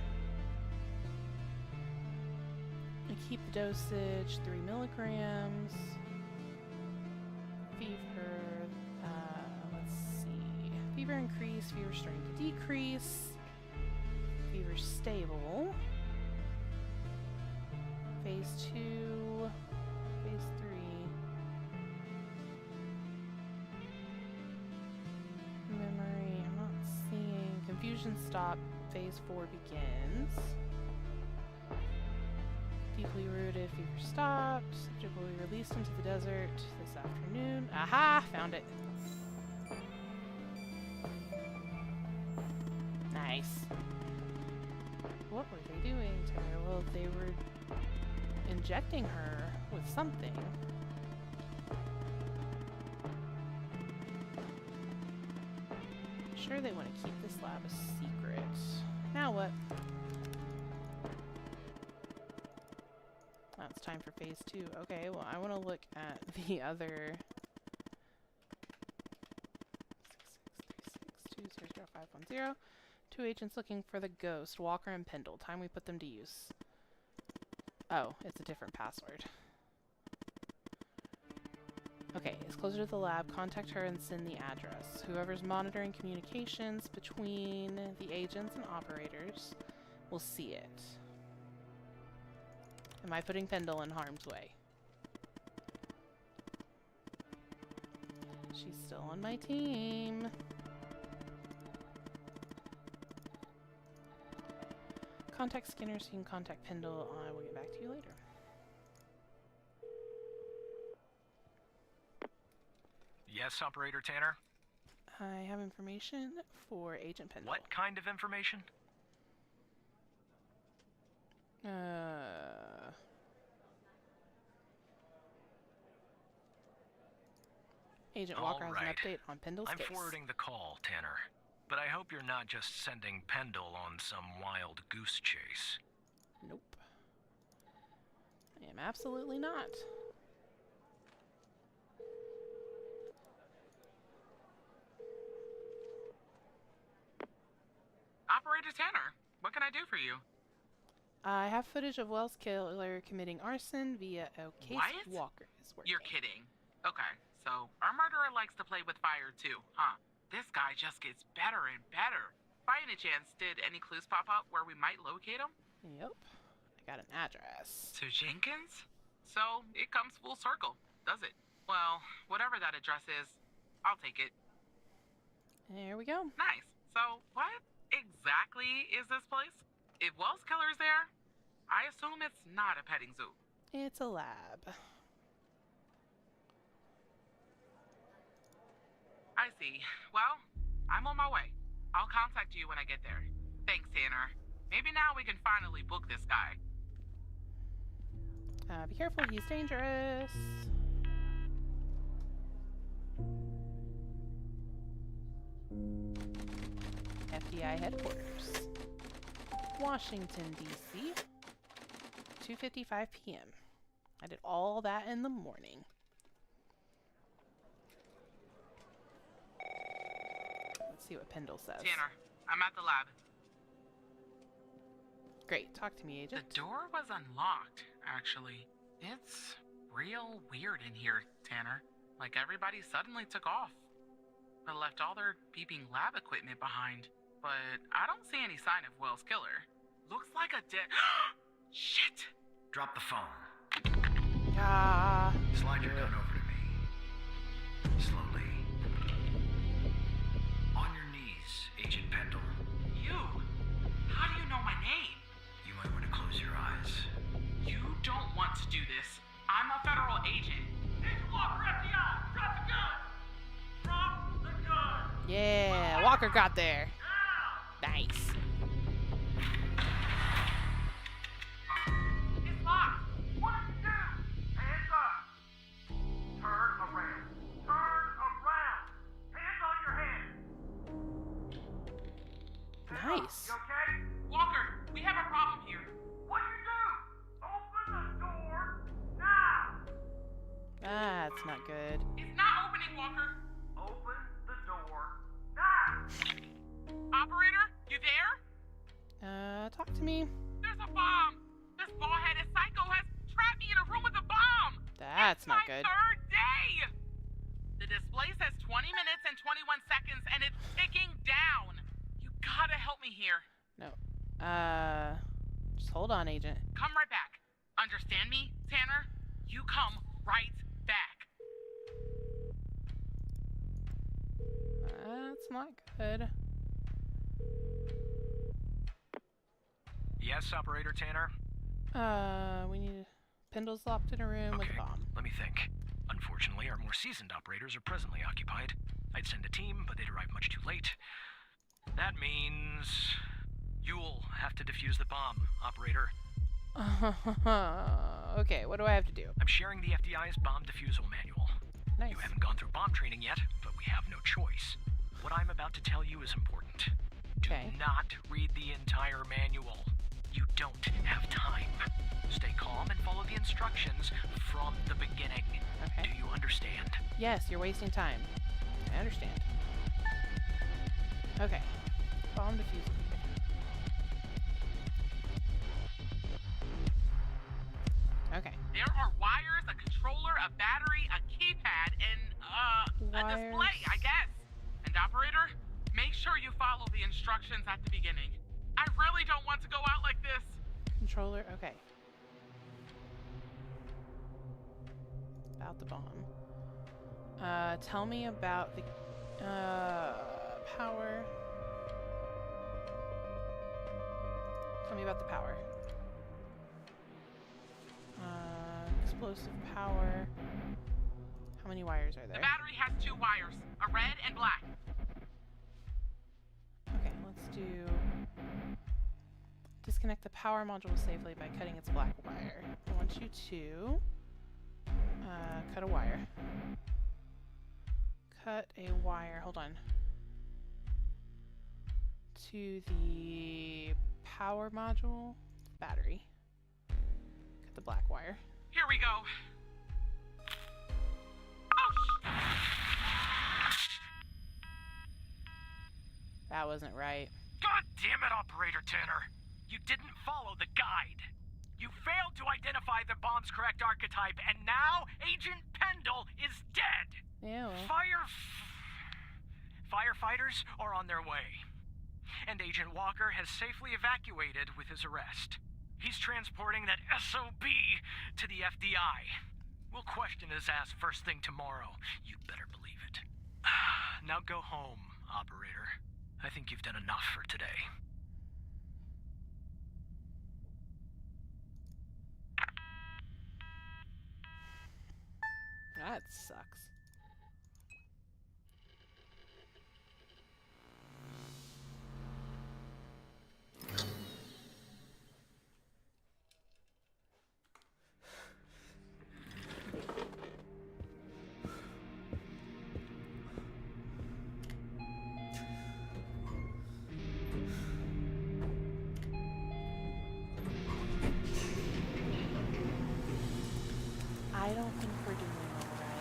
I keep the dosage 3 milligrams. Fever. Let's see. Fever increase. Fever starting to decrease. Fever stable. Phase 2. Phase 3. Memory. I'm not seeing. Confusion stop. Phase 4 begins. Deeply rooted. Fever stopped. Subject will be released into the desert this afternoon. Aha! Found it. Nice. What were they doing to her? Well, they were injecting her with something. Sure, they want to keep this lab a secret. Now what? Oh, it's time for phase 2. Okay, well, I want to look at the other 66362000510. 2 agents looking for the ghost, Walker and Pendle. Time we put them to use. Oh, it's a different password. Okay, it's closer to the lab. Contact her and send the address. Whoever's monitoring communications between the agents and operators will see it. Am I putting Pendle in harm's way? She's still on my team. Contact Skinner so you can contact Pendle. I will get back to you later. Yes, Operator Tanner? I have information for Agent Pendle. What kind of information? Agent All Walker has an right. update on Pendle's I'm case. forwarding the call, Tanner. But I hope you're not just sending Pendle on some wild goose chase. Nope. I am absolutely not. Operator Tanner, what can I do for you? I have footage of Wells Killer committing arson via a case What? Walker is working. You're kidding. Okay, so our murderer likes to play with fire too, huh? This guy just gets better and better. By any chance, did any clues pop up where we might locate him? Yep. I got an address. To Jenkins? So, it comes full circle, does it? Well, whatever that address is, I'll take it. There we go. Nice. So, what exactly is this place? If Wells Killer's there, I assume it's not a petting zoo. It's a lab. I see. Well, I'm on my way. I'll contact you when I get there. Thanks, Tanner. Maybe now we can finally book this guy. Be careful, he's dangerous. FBI headquarters. Washington, D.C. 2:55 p.m. I did all that in the morning. Let's see what Pendle says. Tanner, I'm at the lab. Great, talk to me, The agent. door was unlocked, actually. It's real weird in here, Tanner. Like everybody suddenly took off. But left all their beeping lab equipment behind. But I don't see any sign of Wells Killer. Looks like a dead... Shit! Drop the phone. Ah, Slide your gun over to me. Slowly. On your knees, Agent Pendle. You? How do you know my name? You might want to close your eyes. You don't want to do this. I'm a federal agent. Agent Walker, FBI! Drop the gun! Drop the gun! yeah, Walker got there. Now! Nice. It's locked! What did you do? Hands up! Turn around! Turn around! Hands on your head! Nice. You okay? Walker, we have a problem here. What you do? Open the door now! That's not good. It's not opening, Walker. Open the door now! Operator, you there? Talk to me. There's a bomb! This bald-headed psycho has trapped me in a room with a bomb! That's It's not my good. third day! The display says 20 minutes and 21 seconds, and it's ticking down. You gotta help me here. No. Just hold on, agent. Come right back. Understand me, Tanner? You come right back. That's not good. Yes, Operator Tanner? We need... Pendle's locked in a room with a Okay, bomb. let me think. Unfortunately, our more seasoned operators are presently occupied. I'd send a team, but they'd arrive much too late. That means... you'll have to defuse the bomb, Operator. Okay, what do I have to do? I'm sharing the FDI's bomb defusal manual. Nice. You haven't gone through bomb training yet, but we have no choice. What I'm about to tell you is important. Do Okay. not read the entire manual. You don't have time. Stay calm and follow the instructions from the beginning. Okay. Do you understand? Yes, you're wasting time. I understand. Okay. Bomb diffuser. Okay. There are wires, a controller, a battery, a keypad, and, a display, Wires. I guess. And operator, make sure you follow the instructions at the beginning. I really don't want to go out like this. Controller. Okay. About the bomb. Tell me about the power. Tell me about the power. Explosive power. How many wires are The there? battery has 2 wires, a red and black. Okay, let's do... Disconnect the power module safely by cutting its black wire. I want you to cut a wire. cut a wire, hold on, to the power module, battery. Cut the black wire. Here we go. That wasn't right. God damn it, Operator Tanner. You didn't follow the guide. You failed to identify the bomb's correct archetype, and now Agent Pendle is dead. Ew. Firefighters are on their way. And Agent Walker has safely evacuated with his arrest. He's transporting that SOB to the FBI. We'll question his ass first thing tomorrow. You better believe it. Now go home, Operator. I think you've done enough for today. That sucks. I don't think we're doing all right.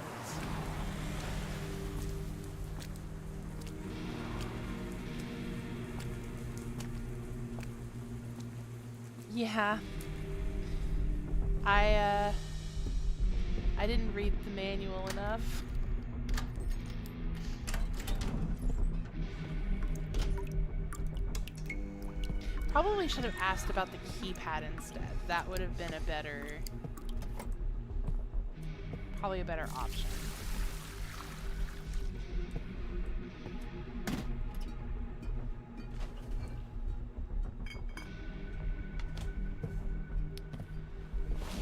Yeah. I didn't read the manual enough. Probably should have asked about the keypad instead. That would have been a better... probably a better option.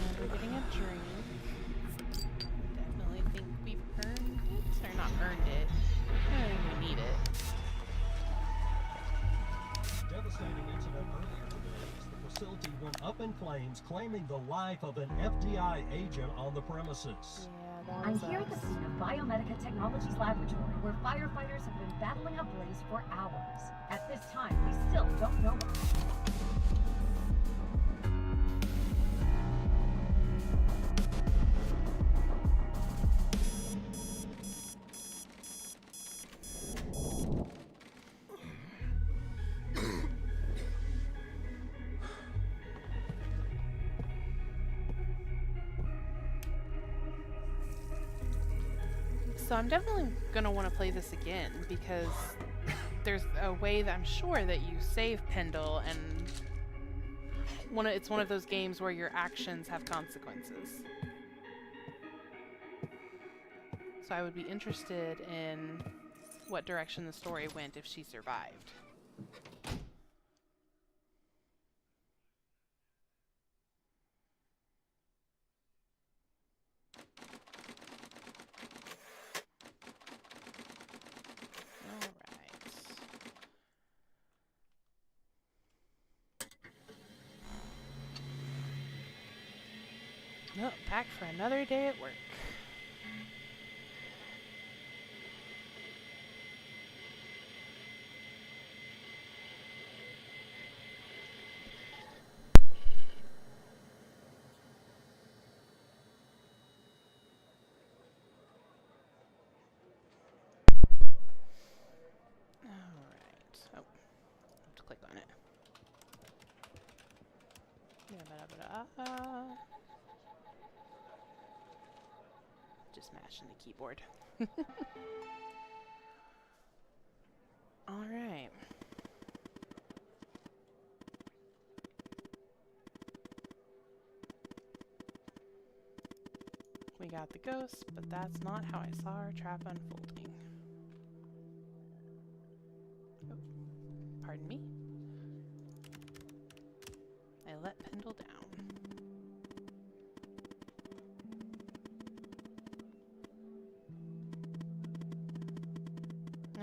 And we're getting a drink. Definitely think we've earned it. Or not earned it. I don't think we need it. Devastating incident earlier today as the facility went up in flames, claiming the life of an FBI agent on the premises. Yeah, I'm here at the scene of Biomedica Technologies Laboratory, where firefighters have been battling a blaze for hours. At this time, we still don't know much. So I'm definitely gonna want to play this again because there's a way that I'm sure that you save Pendle, and it's one of those games where your actions have consequences. So I would be interested in what direction the story went if she survived. Nope, back for another day at work. Alright. Oh, I have to click on it. Just mashing the keyboard. Alright. We got the ghost, but that's not how I saw our trap unfolding. Oh, pardon me. I let Pendle down.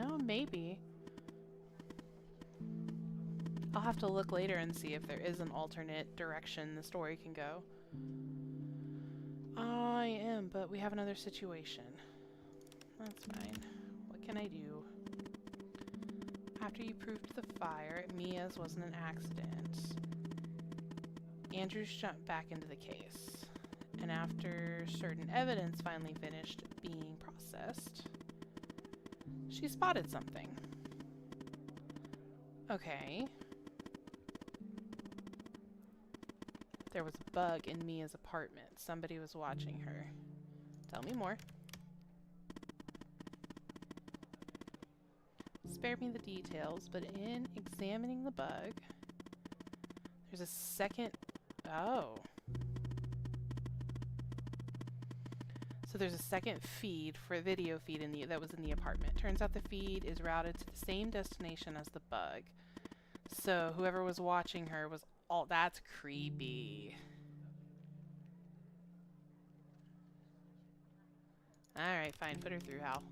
Oh, maybe. I'll have to look later and see if there is an alternate direction the story can go. I am, but we have another situation. That's fine. can I do? After you proved the fire, Mia's wasn't an accident. Andrews jumped back into the case. And after certain evidence finally finished being processed, she spotted something. Okay. There was a bug in Mia's apartment. Somebody was watching her. Tell me more. Spare me the details, but in examining the bug, there's a second... Oh. So there's a second feed for a video feed that was in the apartment. Turns out the feed is routed to the same destination as the bug. So whoever was watching her was all... That's creepy. Alright, fine. Put her through, Hal.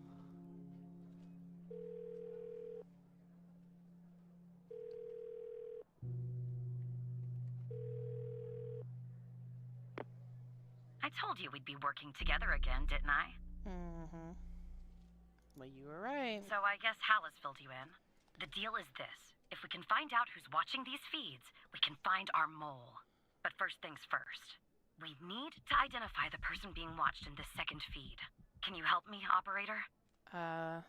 I told you we'd be working together again, didn't I? Mm-hmm. Well, you were right. So I guess Hal has filled you in. The deal is this. If we can find out who's watching these feeds, we can find our mole. But first things first. We need to identify the person being watched in this second feed. Can you help me, operator? I'm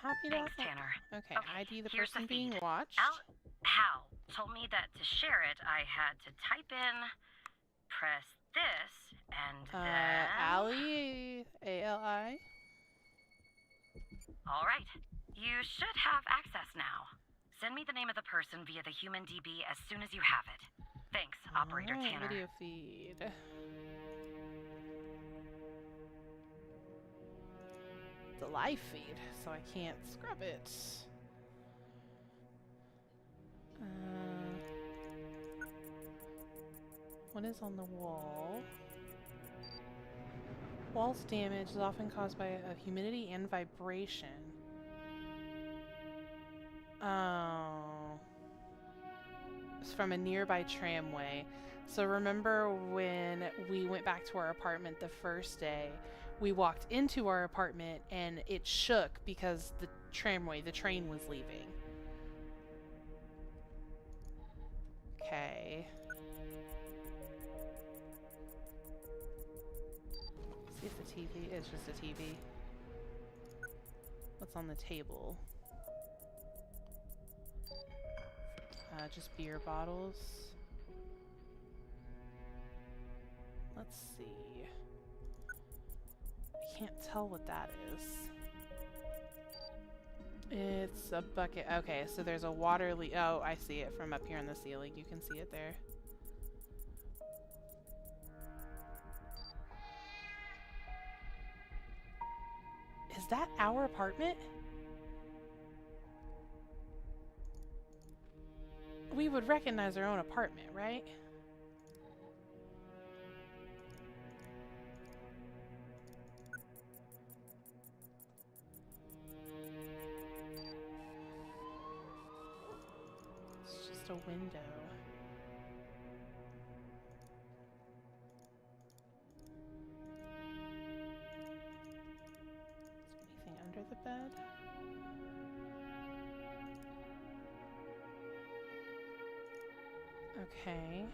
happy to Thanks, help. Tanner. Okay, ID the here's person the being feed. watched. Hal told me that to share it, I had to type in, press this, and then... Ali, A-L-I. All right. You should have access now. Send me the name of the person via the human DB as soon as you have it. Thanks, Operator Alright, Tanner. video feed. The live feed, so I can't scrub it. What is on the wall? Wall's damage is often caused by humidity and vibration. Oh. It's from a nearby tramway. So remember when we went back to our apartment the first day, we walked into our apartment and it shook because the train was leaving. Okay. See if the TV is just a TV. What's on the table? Just beer bottles. Let's see. I can't tell what that is. It's a bucket. Okay, so there's a water leak. Oh, I see it from up here on the ceiling. You can see it there. Is that our apartment? We would recognize our own apartment, right? It's just a window. Is there anything under the bed? Okay.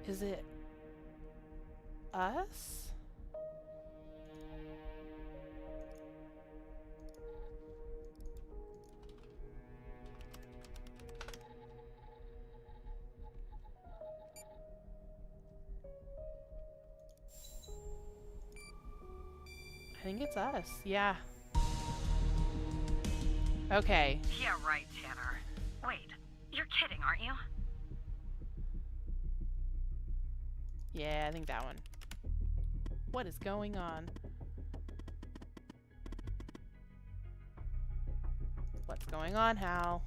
Is it us? I think it's us. Yeah. Okay. Yeah, right, Tanner. Wait, you're kidding, aren't you? Yeah, I think that one. What is going on? What's going on, Hal?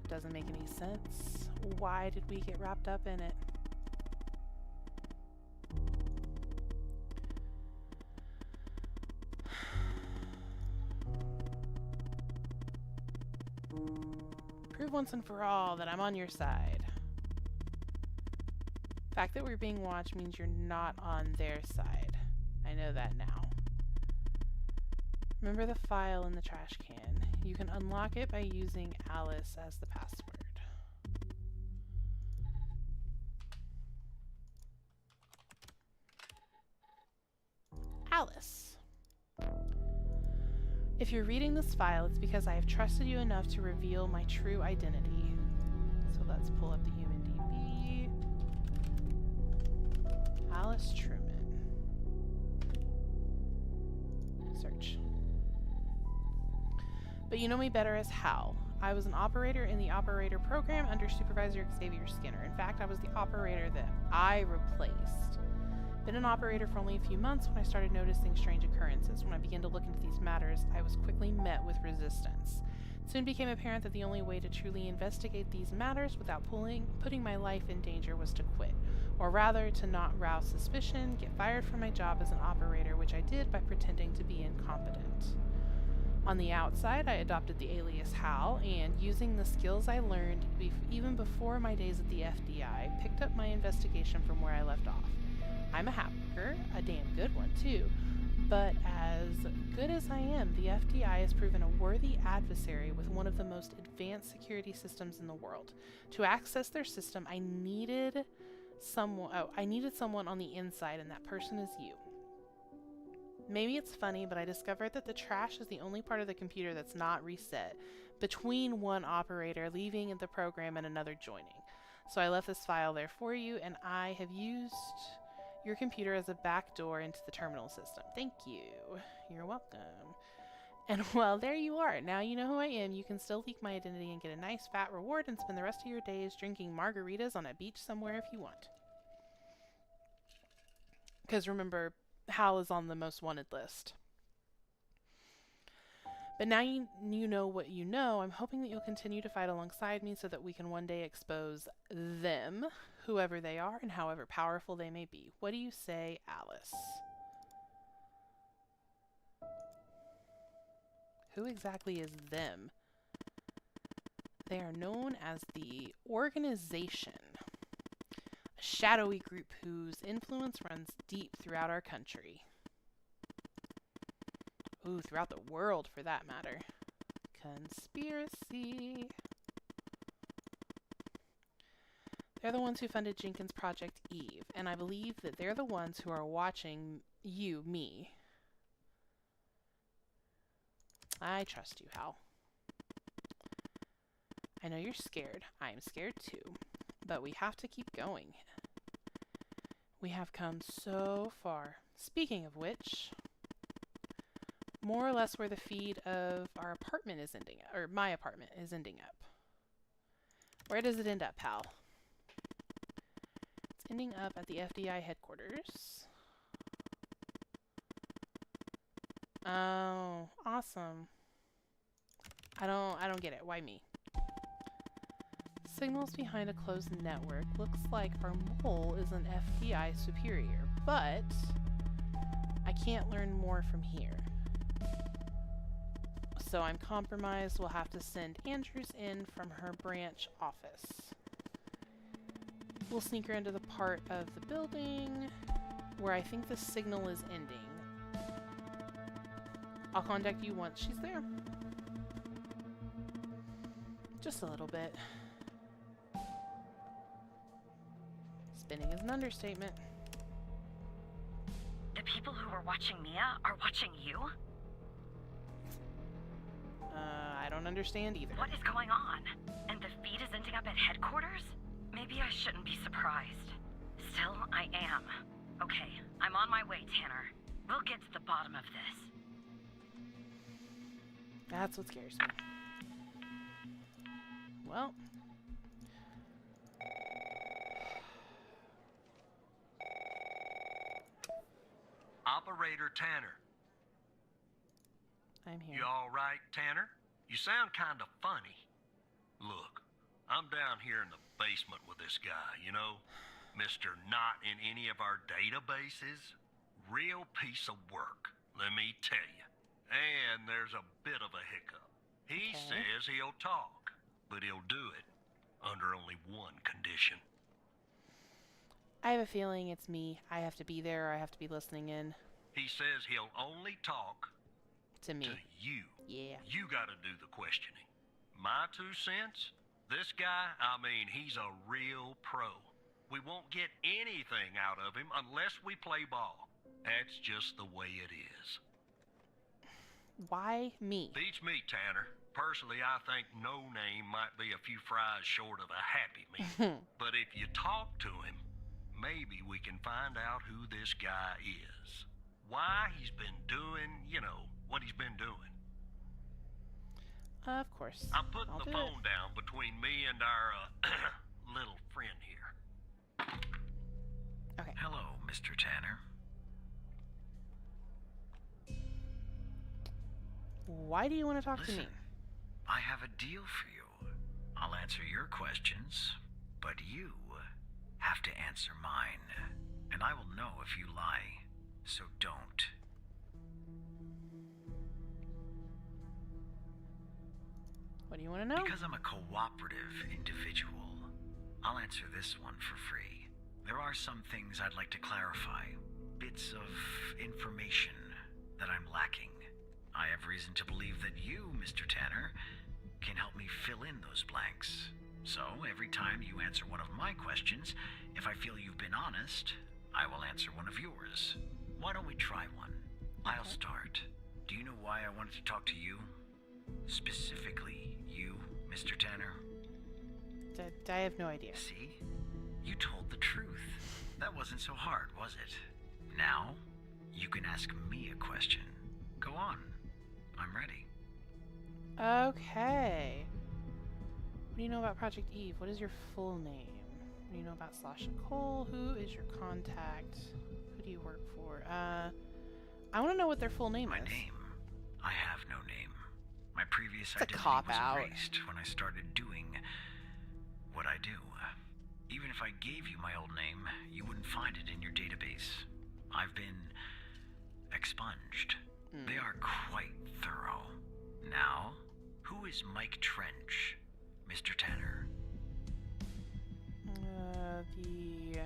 Doesn't make any sense. Why did we get wrapped up in it? Prove once and for all that I'm on your side. The fact that we're being watched means you're not on their side. I know that now. Remember the file in the trash can. You can unlock it by using Alice as the password. Alice. If you're reading this file, it's because I have trusted you enough to reveal my true identity. So let's pull up the human DB. Alice Truman. Search. But you know me better as Hal. I was an operator in the operator program under Supervisor Xavier Skinner. In fact, I was the operator that I replaced. Been an operator for only a few months when I started noticing strange occurrences. When I began to look into these matters, I was quickly met with resistance. It soon became apparent that the only way to truly investigate these matters without putting my life in danger was to quit. Or rather, to not rouse suspicion, get fired from my job as an operator, which I did by pretending to be incompetent. On the outside, I adopted the alias Hal, and using the skills I learned even before my days at the FDI, picked up my investigation from where I left off. I'm a hacker, a damn good one too, but as good as I am, the FDI has proven a worthy adversary with one of the most advanced security systems in the world. To access their system, I needed someone on the inside, and that person is you. Maybe it's funny, but I discovered that the trash is the only part of the computer that's not reset between one operator leaving the program and another joining. So I left this file there for you, and I have used your computer as a backdoor into the terminal system. Thank you. You're welcome. And well, there you are. Now you know who I am. You can still leak my identity and get a nice fat reward and spend the rest of your days drinking margaritas on a beach somewhere if you want. Because remember, Hal is on the most wanted list. But now you know what you know. I'm hoping that you'll continue to fight alongside me so that we can one day expose them, whoever they are and however powerful they may be. What do you say, Alice? Who exactly is them? They are known as the Organization, a shadowy group whose influence runs deep throughout our country. Ooh, throughout the world, for that matter. Conspiracy. They're the ones who funded Jenkins' Project Eve, and I believe that they're the ones who are watching me. I trust you, Hal. I know you're scared. I'm scared too. But we have to keep going. We have come so far. Speaking of which, more or less where the feed of our apartment is ending up, or my apartment is ending up. Where does it end up, Hal? It's ending up at the FDI headquarters. Oh, awesome. I don't get it. Why me? Signals behind a closed network. Looks like our mole is an FDI superior, but I can't learn more from here. So I'm compromised. We'll have to send Andrews in from her branch office. We'll sneak her into the part of the building where I think the signal is ending. I'll contact you once she's there. Just a little bit. Spinning is an understatement. The people who were watching Mia are watching you? I don't understand either. What is going on? And the feed is ending up at headquarters? Maybe I shouldn't be surprised. Still, I am. Okay, I'm on my way, Tanner. We'll get to the bottom of this. That's what scares me. Well. Operator Tanner. I'm here. You all right, Tanner? You sound kind of funny. Look, I'm down here in the basement with this guy, you know? Mr. Not in any of our databases. Real piece of work, let me tell you. And there's a bit of a hiccup. He says he'll talk, but he'll do it under only one condition. I have a feeling it's me. I have to be there, or I have to be listening in. He says he'll only talk To me. to you. Yeah. You gotta do the questioning. My 2 cents? This guy, I mean, he's a real pro. We won't get anything out of him unless we play ball. That's just the way it is. Why me? Beats me, Tanner. Personally, I think No Name might be a few fries short of a Happy Meal. But if you talk to him, maybe we can find out who this guy is. Why he's been doing, what he's been doing. Of course. I'm putting I'll the do phone down between me and our little friend here. Okay. Hello, Mr. Tanner. Why do you want to talk to me? Listen, I have a deal for you. I'll answer your questions, but you have to answer mine. And I will know if you lie, so don't. What do you want to know? Because I'm a cooperative individual, I'll answer this one for free. There are some things I'd like to clarify. Bits of information that I'm lacking. I have reason to believe that you, Mr. Tanner, can help me fill in those blanks. So, every time you answer one of my questions, if I feel you've been honest, I will answer one of yours. Why don't we try one? I'll start. Do you know why I wanted to talk to you? Specifically, you, Mr. Tanner? I have no idea. See? You told the truth. That wasn't so hard, was it? Now, you can ask me a question. Go on. I'm ready. Okay. What do you know about Project Eve? What is your full name? What do you know about Sasha Cole? Who is your contact? Who do you work for? I want to know what their full name My is. name? I have no name. My previous It's a identity cop-out. was erased when I started doing what I do. Even if I gave you my old name, you wouldn't find it in your database. I've been expunged. They are quite thorough. Now, who is Mike Trench, Mr. Tanner? The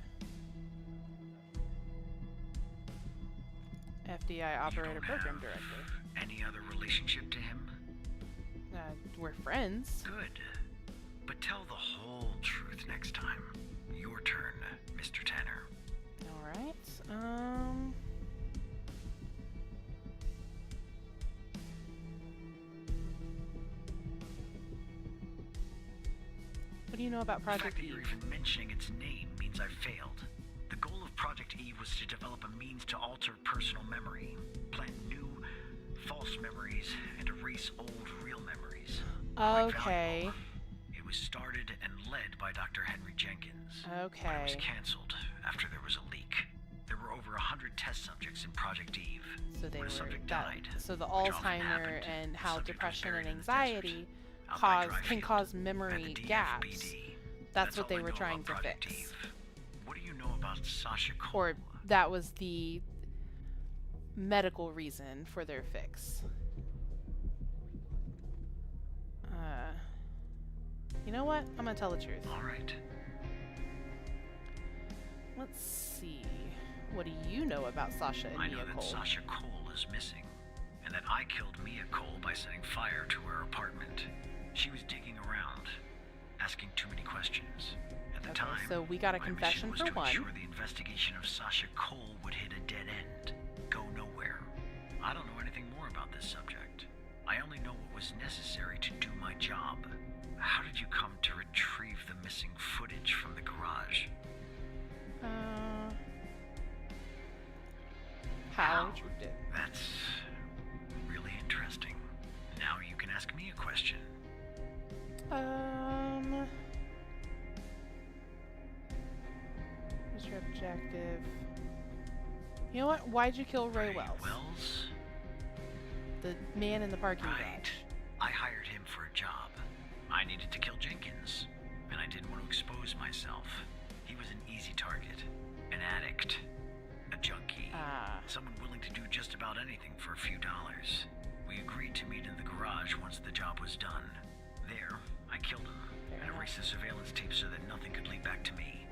FDI Operator Program Director. Any other relationship to him? We're friends. Good. But tell the whole truth next time. Your turn, Mr. Tanner. Alright, what do you know about The Project fact that you're Eve? even mentioning its name means I've failed. The goal of Project Eve was to develop a means to alter personal memory, plant new, false memories, and erase old, real memories. Quite Okay. valuable. It was started and led by Dr. Henry Jenkins. But it Okay. was canceled after there was a leak. There were over 100 test subjects in Project Eve. So they When were a subject that, died, so the which often Alzheimer happened, and the how subject was depression buried and in the desert, anxiety out by can Dryfield, cause at memory the gaps. DFBD. That's what all they I were know trying about to Project fix. Eve. What do you know about Sasha Cole? Or that was the medical reason for their fix. You know what? I'm gonna tell the truth. All right. Let's see. What do you know about Sasha and I Mia know that Cole? Sasha Cole is missing, and that I killed Mia Cole by setting fire to her apartment. She was digging around, asking too many questions. At the Okay, time, so we got a my confession mission was for to one. ensure the investigation of Sasha Cole would hit a dead end, go nowhere. I don't know anything more about this subject. I only know what was necessary to do my job. How did you come to retrieve the missing footage from the garage? How I retrieved it. That's really interesting. Now you can ask me a question. What's your objective? You know what? Why'd you kill Ray Wells? Wells? The man in the parking Right. garage. I hired him for a job. I needed to kill Jenkins, and I didn't want to expose myself. He was an easy target. An addict. A junkie. Someone willing to do just about anything for a few dollars. We agreed to meet in the garage once the job was done. There, I killed him and erased the surveillance tape so that nothing could lead back to me.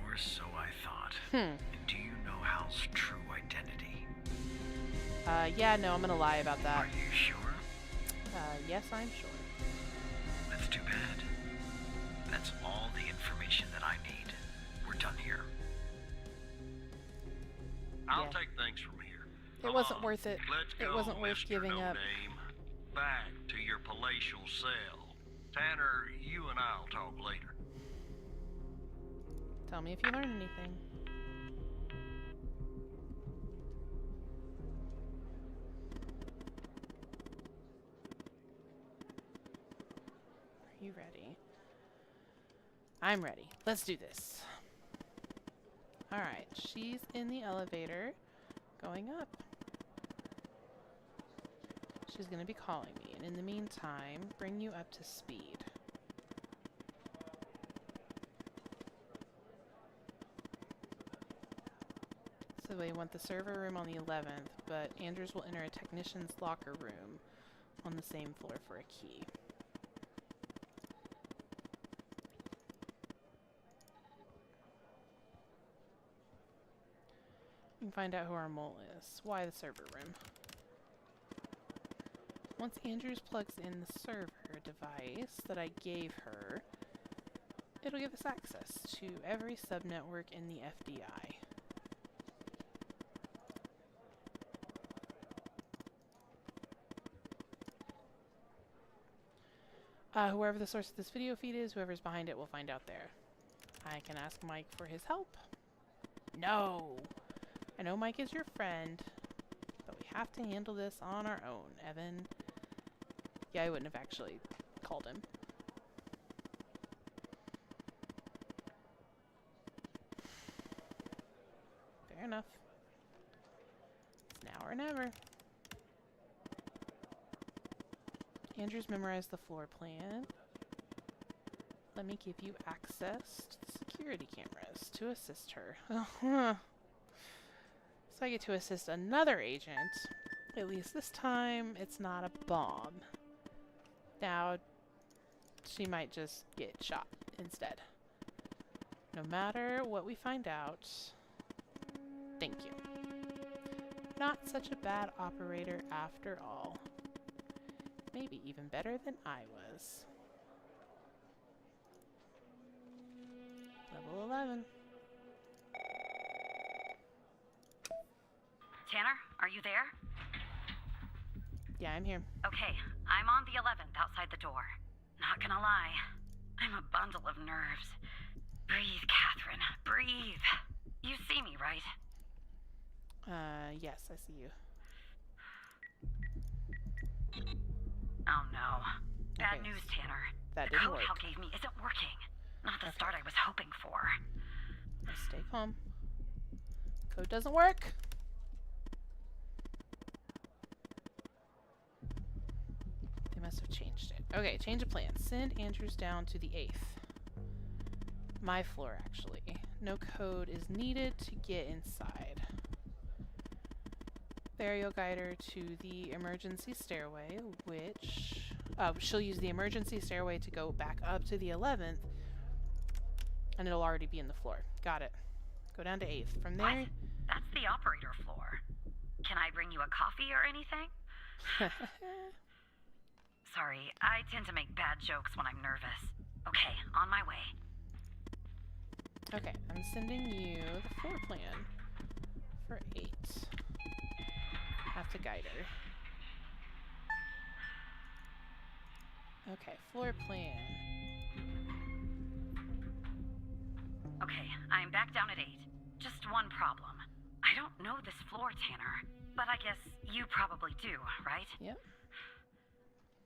Or so I thought. And do you know Hal's true identity? Yeah, no, I'm gonna lie about that. Are you sure? Yes, I'm sure. That's too bad. That's all the information that I need. We're done here. I'll Yeah. take things from here. It wasn't worth it. Let's It go, wasn't worth Mr. giving No up. Name. Back to your palatial cell. Tanner, you and I'll talk later. Tell me if you learned anything. Are you ready? I'm ready. Let's do this. Alright, she's in the elevator going up. She's going to be calling me, and in the meantime, bring you up to speed. So we want the server room on the 11th, but Andrews will enter a technician's locker room on the same floor for a key. We can find out who our mole is. Why the server room? Once Andrews plugs in the server device that I gave her, it'll give us access to every subnetwork in the FDI. Whoever the source of this video feed is, whoever's behind it will find out there. I can ask Mike for his help. No! I know Mike is your friend, but we have to handle this on our own, Evan. Yeah, I wouldn't have actually called him. Fair enough. It's now or never. Andrews memorized the floor plan. Let me give you access to the security cameras to assist her. So I get to assist another agent. At least this time, it's not a bomb. Now, she might just get shot instead. No matter what we find out, thank you. Not such a bad operator after all. Maybe even better than I was. Level 11. Tanner, are you there? Yeah, I'm here. Okay, I'm on the 11th outside the door. Not gonna lie, I'm a bundle of nerves. Breathe, Catherine, breathe. You see me, right? Yes, I see you. Oh no. Bad Okay. news, Tanner. That The didn't code work. Hal gave me isn't working. Not the start I was hoping for. Let's stay calm. Code doesn't work. They must have changed it. Okay, change of plan. Send Andrews down to the 8th. My floor, actually. No code is needed to get inside. There, you'll guide her to the emergency stairway, which... she'll use the emergency stairway to go back up to the 11th, and it'll already be in the floor. Got it. Go down to 8th. From there... What? That's the operator floor. Can I bring you a coffee or anything? Sorry, I tend to make bad jokes when I'm nervous. Okay, on my way. Okay, I'm sending you the floor plan for 8. Have to guide her. Okay, floor plan. Okay, I'm back down at 8. Just one problem. I don't know this floor, Tanner. But I guess you probably do, right? Yep.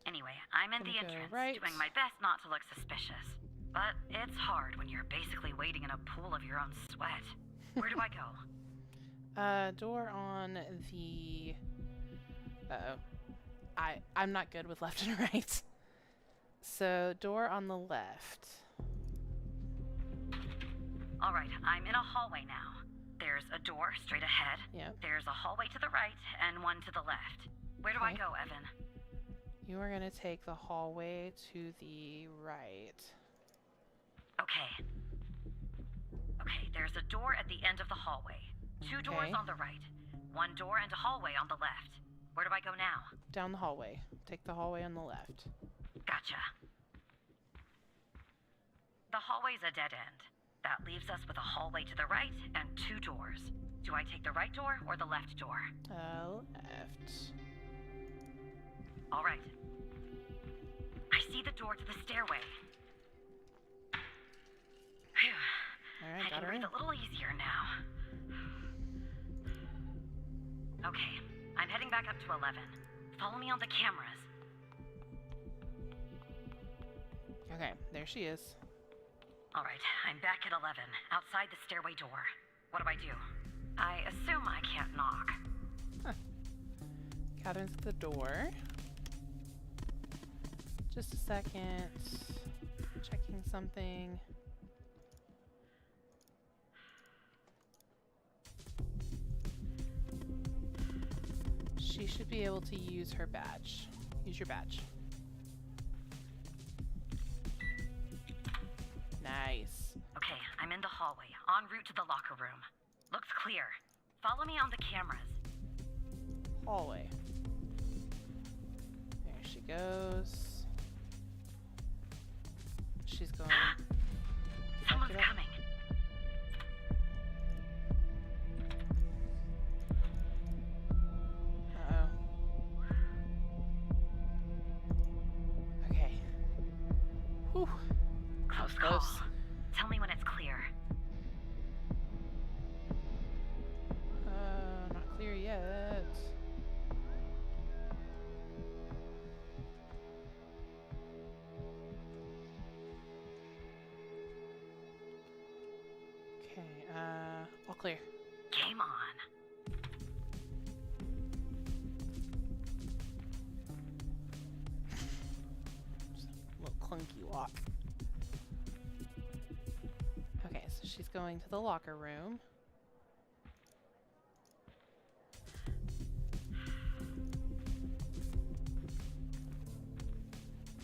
Anyway, I'm in Gonna the go entrance, right. doing my best not to look suspicious. But it's hard when you're basically waiting in a pool of your own sweat. Where do I go? Door on the... Uh-oh. I'm not good with left and right. So, door on the left. Alright, I'm in a hallway now. There's a door straight ahead. Yep. There's a hallway to the right and one to the left. Where do I Okay. go, Evan? You are going to take the hallway to the right. Okay. Okay, there's a door at the end of the hallway. Two doors Okay. on the right. One door and a hallway on the left. Where do I go now? Down the hallway. Take the hallway on the left. Gotcha. The hallway's a dead end. That leaves us with a hallway to the right and two doors. Do I take the right door or the left door? Left. All right. I see the door to the stairway. Phew. All right, I got can her in. breathe a little easier now. Okay, I'm heading back up to 11. Follow me on the cameras. Okay, there she is. All right, I'm back at 11, outside the stairway door. What do I do? I assume I can't knock. Catherine's at the door. Just a second. Checking something. She should be able to use her badge. Use your badge. Nice. Okay, I'm in the hallway, en route to the locker room. Looks clear. Follow me on the cameras. Hallway. There she goes. She's going. Someone's Get up. coming. Uh-oh. Okay. Whew. Close Close. call. Tell me when it's clear. Not clear yet. Okay, all clear. Game on. Just a little clunky walk. Okay, so she's going to the locker room.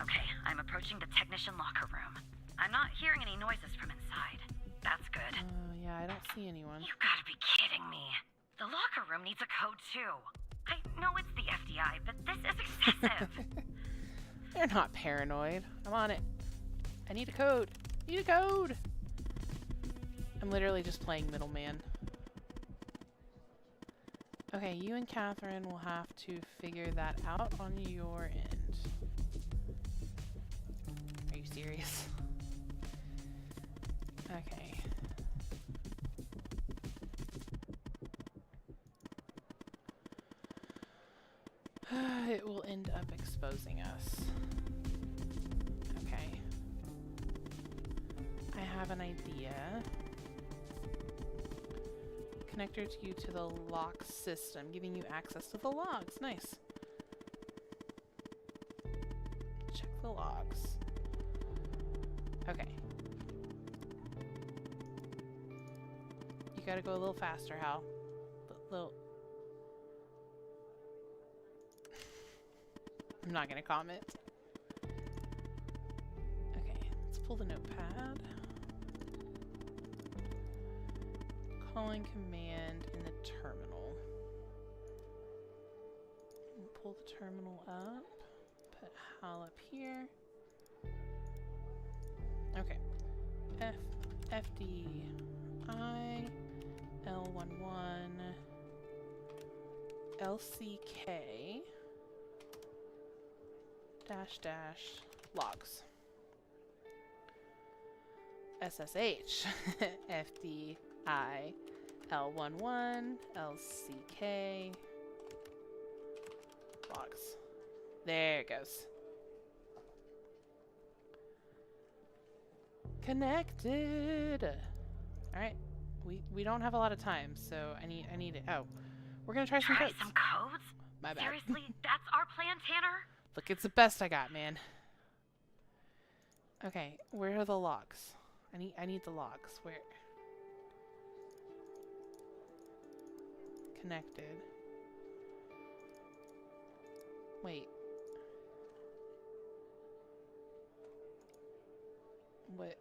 Okay, I'm approaching the technician locker room. I'm not hearing any noises from inside. That's good. Yeah, I don't see anyone. You gotta be kidding me. The locker room needs a code too. I know it's the FDI, but this is excessive. They're not paranoid. I'm on it. I need a code. Need a code. I'm literally just playing middleman. Okay, you and Catherine will have to figure that out on your end. Are you serious? Okay. It will end up exposing us. Okay. I have an idea. Connector to you to the lock system, giving you access to the logs. Nice. Check the logs. Okay. You gotta go a little faster, Hal. Little. I'm not gonna comment. Okay, let's pull the notepad. Calling command in the terminal. We'll pull the terminal up. Put Hal up here. Okay. FDI L11 LCK -- logs. SSH FDI L11 LCK logs. There it goes. Connected. All right. We don't have a lot of time, so I need it. Oh, we're gonna try some Try codes. some codes? My bad. Seriously, that's our plan, Tanner? Look, it's the best I got, man. Okay, where are the logs? I need the logs. Where? Connected. Wait. What?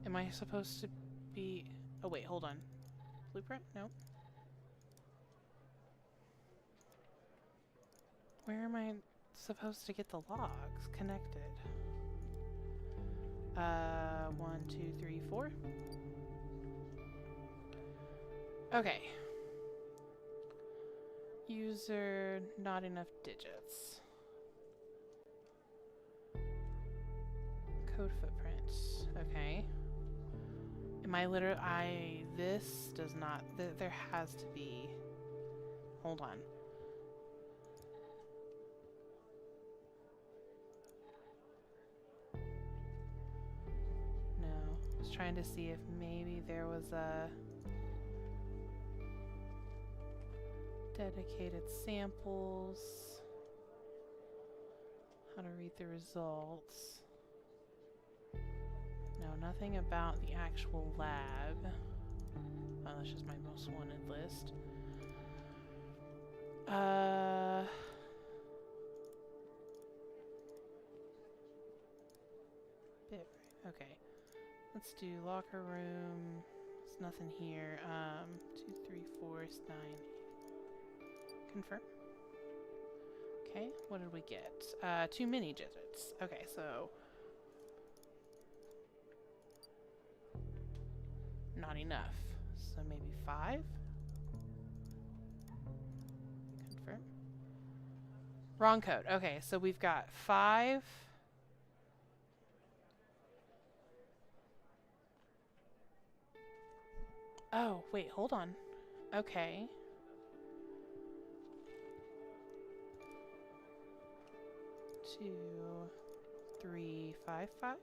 Am I supposed to be... Oh wait, hold on. Blueprint? No. Where am I supposed to get the logs connected? 1, 2, 3, 4. Okay. User, not enough digits. Code footprints. Okay. Am I literally... This does not... there has to be... Hold on. No. I was trying to see if maybe there was a... dedicated samples. How to read the results. No, nothing about the actual lab. Oh, that's just my most wanted list. Bit right. Okay. Let's do locker room. There's nothing here. 2, 3, 4, 9. Confirm. Okay, what did we get? 2 mini digits. Okay, so... not enough. So maybe 5? Confirm. Wrong code. Okay, so we've got 5... Oh, wait, hold on. Okay. 2, 3, 5, 5.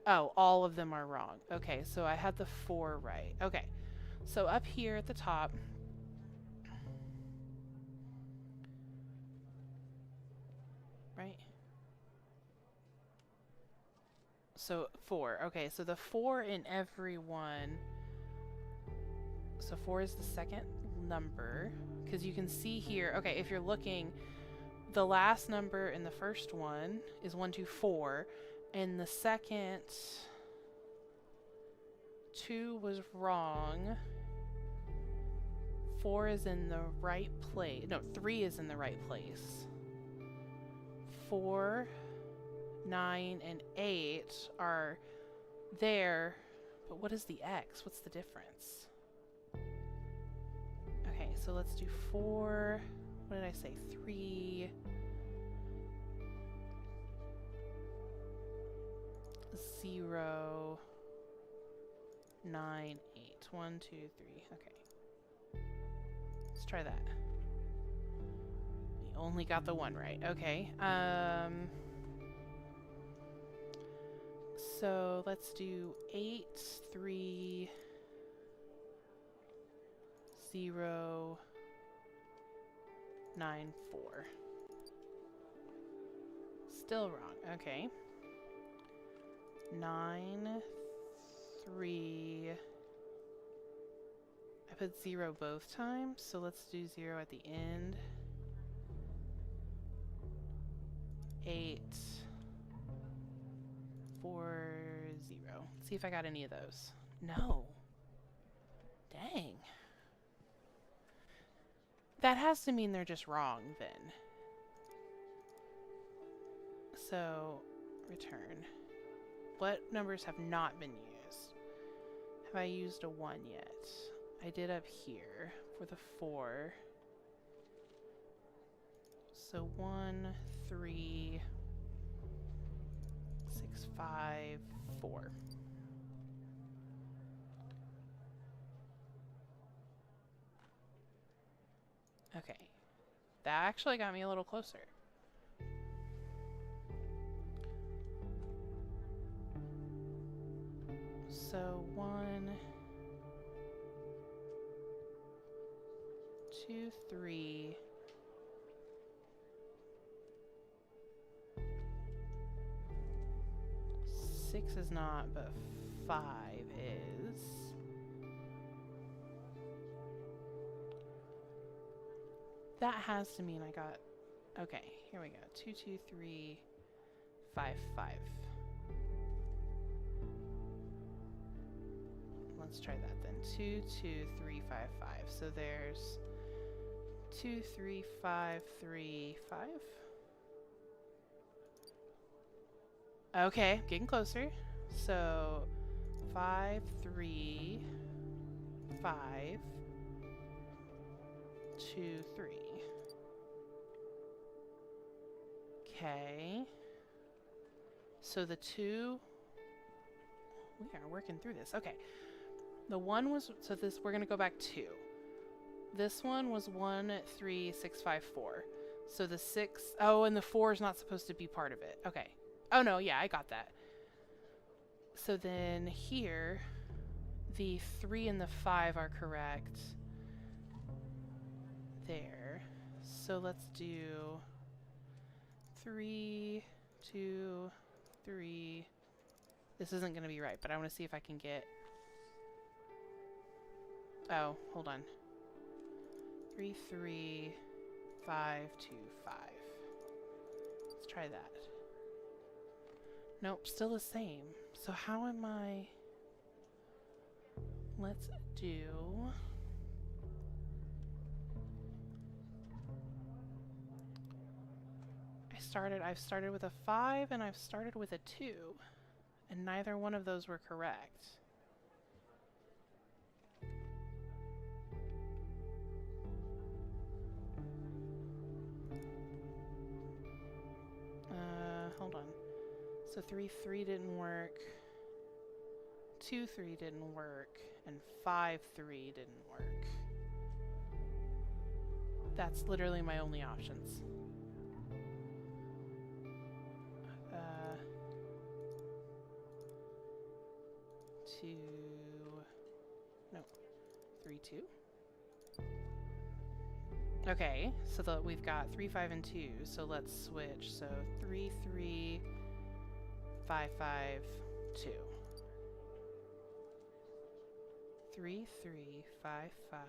Oh, all of them are wrong. Okay, so I had the 4 right. Okay, so up here at the top, right? So 4. Okay, so the 4 in every one. So 4 is the second number. Because you can see here, okay, if you're looking, the last number in the first one is 1, 2, 4. And the second 2 was wrong. 4 is in the right place. No, 3 is in the right place. 4, 9, and 8 are there. But what is the X? What's the difference? Okay, so let's do 4. What did I say? 3. 0, 9, 8. 1, 2, 3. Okay. Let's try that. We only got the 1 right. Okay. So let's do 8, 3, 0, 9, 4. Still wrong. Okay. 9, 3. I put 0 both times, so let's do 0 at the end. 8, 4, 0. Let's see if I got any of those. No. Dang. That has to mean they're just wrong then. So, return. What numbers have not been used? Have I used a 1 yet? I did up here for the 4. So 1, 3, 6, 5, 4. Okay. That actually got me a little closer. So 1, 2, 3. 6 is not, but 5 is. That has to mean I got... Okay, here we go. 2, 2, 3, 5, 5. Let's try that then. 2, 2, 3, 5, 5. So there's 2, 3, 5, 3, 5. Okay, getting closer. So 5, 3, 5, 2, 3. Okay. So the 2... We are working through this. Okay. The 1 was... So this... We're going to go back 2. This one was 1, 3, 6, 5, 4. So the 6... Oh, and the 4 is not supposed to be part of it. Okay. Oh, no. Yeah, I got that. So then here, the 3 and the 5 are correct. There. So let's do 3, 2, 3. This isn't going to be right, but I want to see if I can get... Oh, hold on. 3, 3, 5, 2, 5. Let's try that. Nope, still the same. So how am I... Let's do... I've started with a 5 and I've started with a 2. And neither one of those were correct. Hold on. So 3, 3 didn't work. 2, 3 didn't work. And 5, 3 didn't work. That's literally my only options. 2... No. 3, 2. Okay, so we've got 3, 5, and 2. So let's switch. So 3, 3, 5, 5, 2. 3, 3, 5, 5.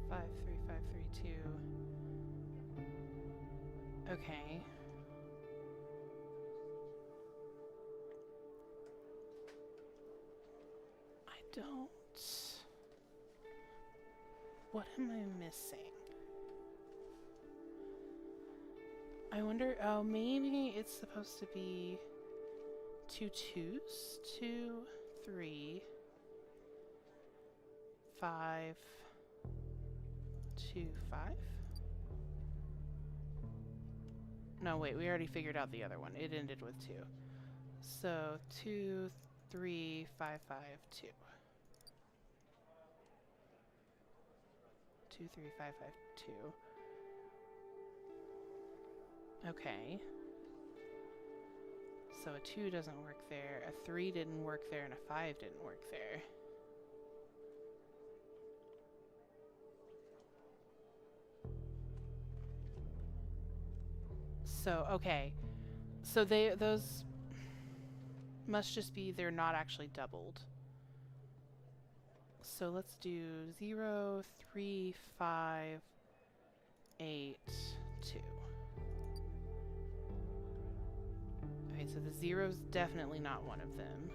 5, 3, 5, 3, 2. Okay. I don't... What am I missing? I wonder... Oh, maybe it's supposed to be 2 2s? 2, 3, 5, 2, 5? No, wait, we already figured out the other one. It ended with 2. So 2, 3, 5, 5, 2. 2, 3, 5, 5, 2. Okay. So a 2 doesn't work there, a 3 didn't work there, and a 5 didn't work there. So, okay. So those must just be, they're not actually doubled. So let's do 0, 3, 5, 8, 2. Okay, so the 0's definitely not one of them.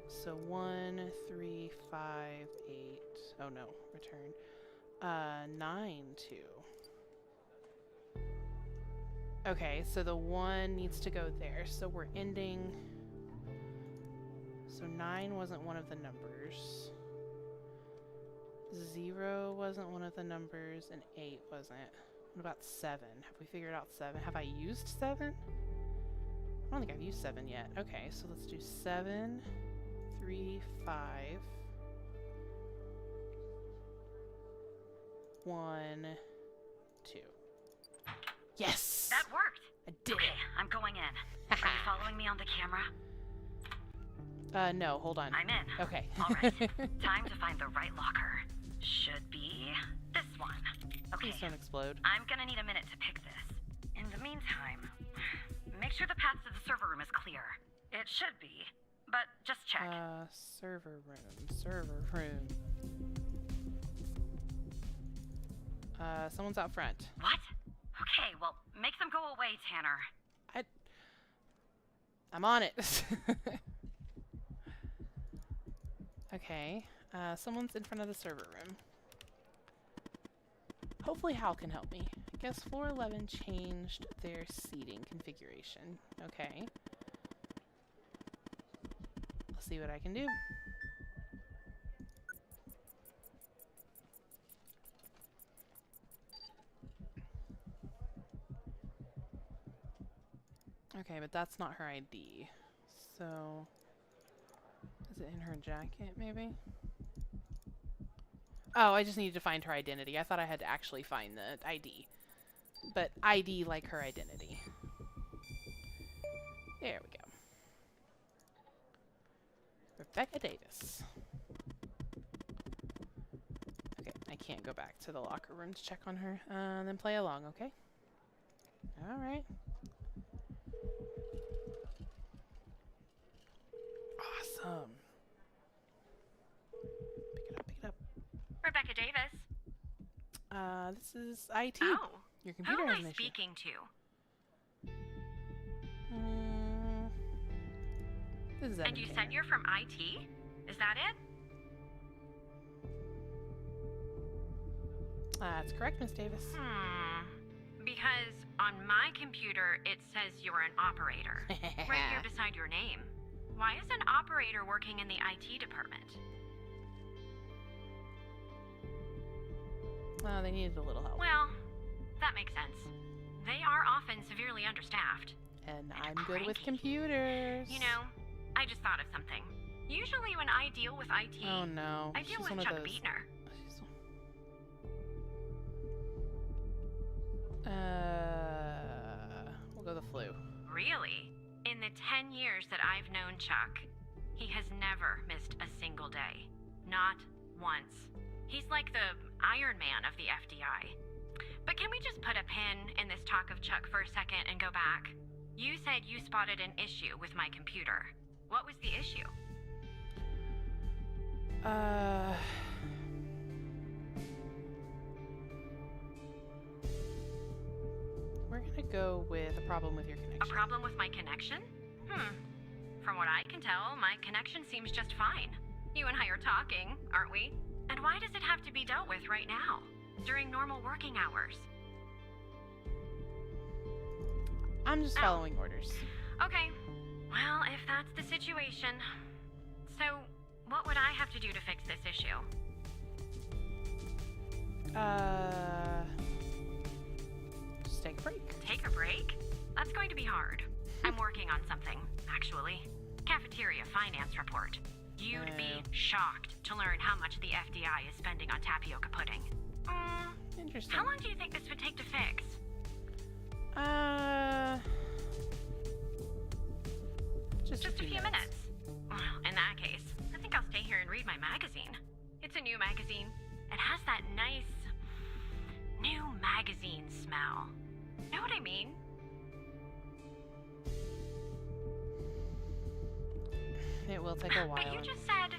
So 1, 3, 5, 8. Oh no, return. 9, 2. Okay, so the 1 needs to go there. So we're ending. So 9 wasn't one of the numbers. 0 wasn't one of the numbers, and 8 wasn't. What about 7? Have we figured out 7? Have I used 7? I don't think I've used 7 yet. Okay, so let's do 7, 3, 5, 1, 2. Yes! That worked! I did okay, it! I'm going in. Are you following me on the camera? No, hold on. I'm in. Okay. Alright, time to find the right locker. Should be this one. Okay. Please don't explode. I'm gonna need a minute to pick this. In the meantime, make sure the path to the server room is clear. It should be, but just check. Server room. Someone's out front. What? Okay, well, make them go away, Tanner. I'm on it. Okay. Someone's in front of the server room. Hopefully Hal can help me. I guess floor 11 changed their seating configuration. Okay. I'll see what I can do. Okay, but that's not her ID. So, is it in her jacket, maybe? Oh, I just needed to find her identity. I thought I had to actually find the ID. But ID like her identity. There we go. Rebecca Davis. Okay, I can't go back to the locker room to check on her. Then play along, okay? Alright. Awesome. Pick it up. Rebecca Davis. This is IT. Oh, Your who computer am has I an issue. speaking to? This is And Evan you Tanner. said you're from IT? Is that it? That's correct, Miss Davis. Because on my computer it says you're an operator. Right here beside your name. Why is an operator working in the IT department? They needed a little help. Well, that makes sense. They are often severely understaffed. And I'm cranky. good with computers. You know, I just thought of something. Usually when I deal with IT, Oh no. I deal She's with one of Chuck those. Beatner. We'll go the flu. Really? In the 10 years that I've known Chuck, he has never missed a single day. Not once. He's like the Iron Man of the FDI. But can we just put a pin in this talk of Chuck for a second and go back? You said you spotted an issue with my computer. What was the issue? We're gonna go with a problem with your connection. A problem with my connection? From what I can tell, my connection seems just fine. You and I are talking, aren't we? And why does it have to be dealt with right now? During normal working hours? I'm just following orders. Okay. Well, if that's the situation. So, what would I have to do to fix this issue? Just take a break. Take a break? That's going to be hard. I'm working on something, actually. Cafeteria finance report. You'd be shocked to learn how much the FDI is spending on tapioca pudding. Interesting. How long do you think this would take to fix? Just a few minutes. Well, in that case, I think I'll stay here and read my magazine. It's a new magazine. It has that nice, new magazine smell. Know what I mean? It will take a while. But you just said,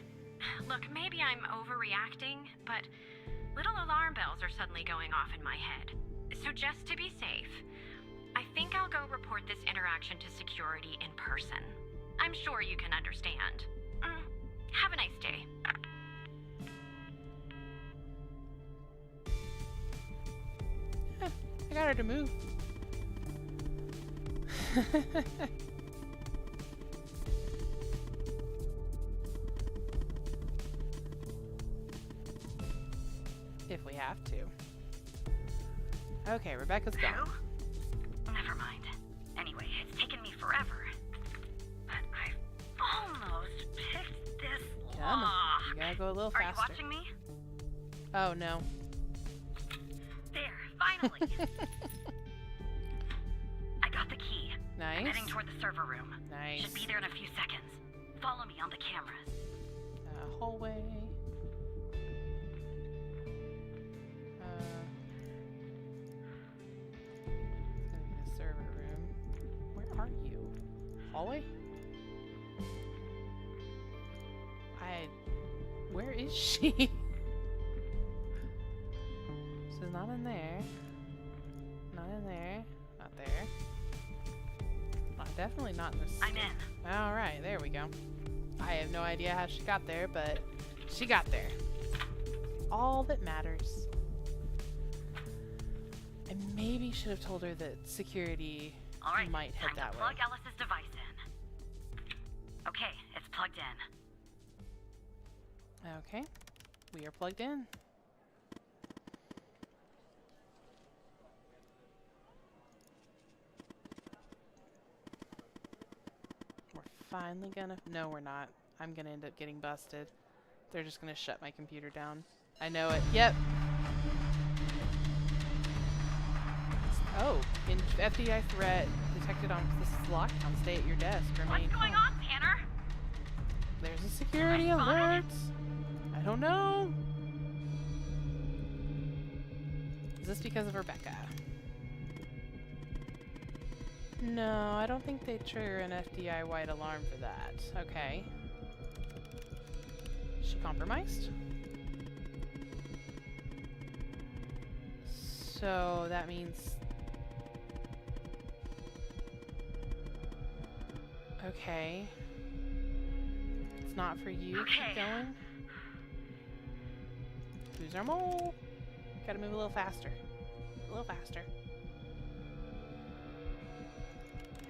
look, maybe I'm overreacting, but little alarm bells are suddenly going off in my head. So just to be safe, I think I'll go report this interaction to security in person. I'm sure you can understand. Have a nice day. I got her to move. If we have to. Okay, Rebecca's gone. Never mind. Anyway, it's taken me forever. But I've almost picked this Come on. lock. You gotta go a little Are you faster. watching me? Oh, no. There, finally. I got the key. Nice. I'm heading toward the server room. Nice. Should be there in a few seconds. Follow me on the cameras. Hallway. It's gonna be the server room. Where are you? Hallway? Where is she? So not in there. Not in there. Not there. Definitely not in this. I'm in. Alright, there we go. I have no idea how she got there, but she got there. All that matters. I maybe should have told her that security All right, might head time that to way. plug Alice's device in. Okay, it's plugged in. Okay, we are plugged in. We're finally gonna... No, we're not. I'm gonna end up getting busted. They're just gonna shut my computer down. I know it. Yep. Oh, FDI threat detected on this is lockdown. Stay at your desk. Remain What's going on, Tanner? There's a security Am I alert. spotted? I don't know. Is this because of Rebecca? No, I don't think they trigger an FDI white alarm for that. Okay. Is she compromised? So that means... Okay. It's not for you. Okay. Keep going. Who's our mole? Gotta move a little faster. A little faster.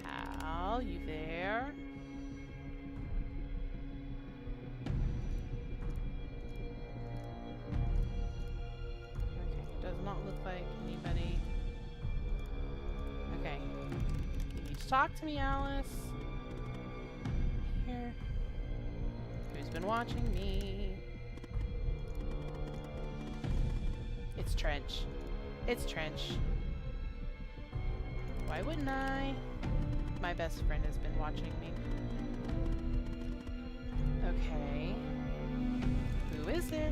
Hal, you there? Okay, does not look like anybody. Okay. You need to talk to me, Alice. Here. Who's been watching me? It's Trench. It's Trench. Why wouldn't I? My best friend has been watching me. Okay. Who is it?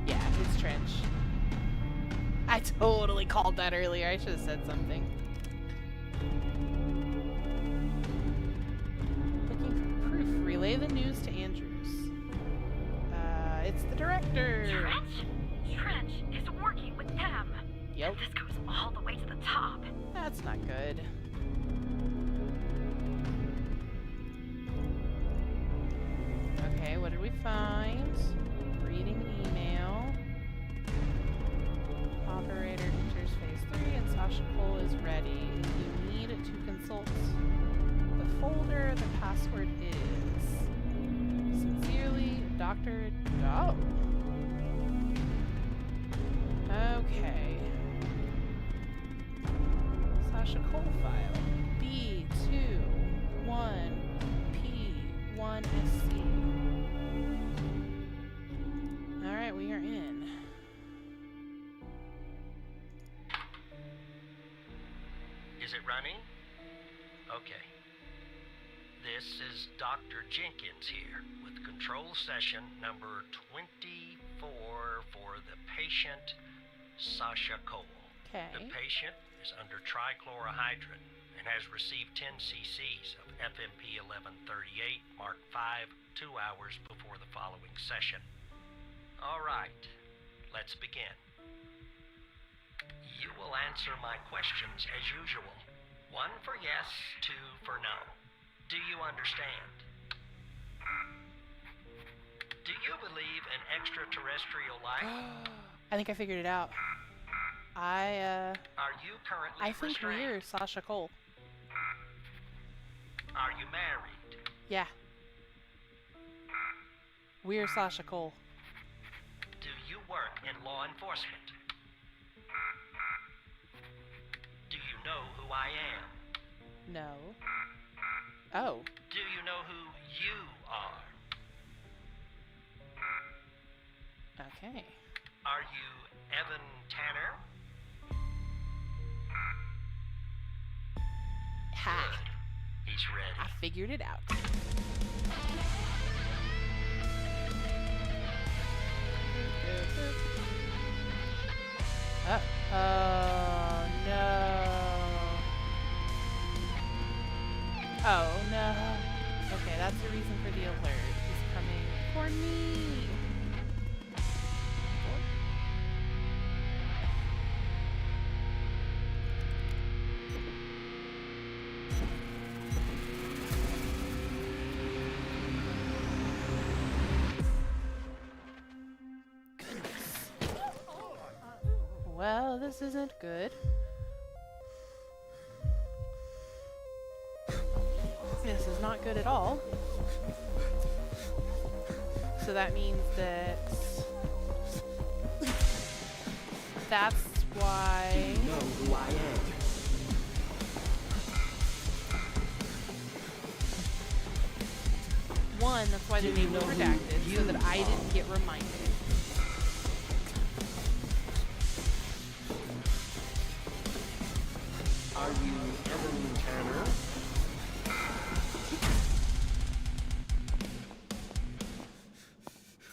Yeah, it's Trench. I totally called that earlier. I should have said something. Looking for proof. Relay the news to Andrews. It's the director. Trench is working with them. Yep. And this goes all the way to the top. That's not good. Okay, what did we find? Reading an email. Operator enters phase 3 and Sasha Cole is ready. If you need to consult the folder, the password is sincerely Dr. Oh. Okay. Sasha Cole file. B21P1SC. Alright, we are in. Is it running? Okay. This is Dr. Jenkins here with control session number 24 for the patient Sasha Cole. Okay. The patient is under trichlorohydrin and has received 10 cc's of FMP 1138 Mark 5 2 hours before the following session. All right, let's begin. You will answer my questions as usual. 1 for yes, 2 for no. Do you understand? Do you believe in extraterrestrial life? I think I figured it out. Are you currently I think restrained? we're Sasha Cole. Are you married? Yeah. We're Sasha Cole. Do you work in law enforcement? Do you know who I am? No. Oh. Do you know who you are? Okay. Are you Evan Tanner? Ha! Good. He's ready. I figured it out. Oh no. Oh no. Okay, that's the reason for the alert. He's coming for me. well, this isn't good. This is not good at all. So that means that that's why. Do you know who I am? One, that's why the name was redacted, so that I didn't get reminded. Are you Evan Tanner?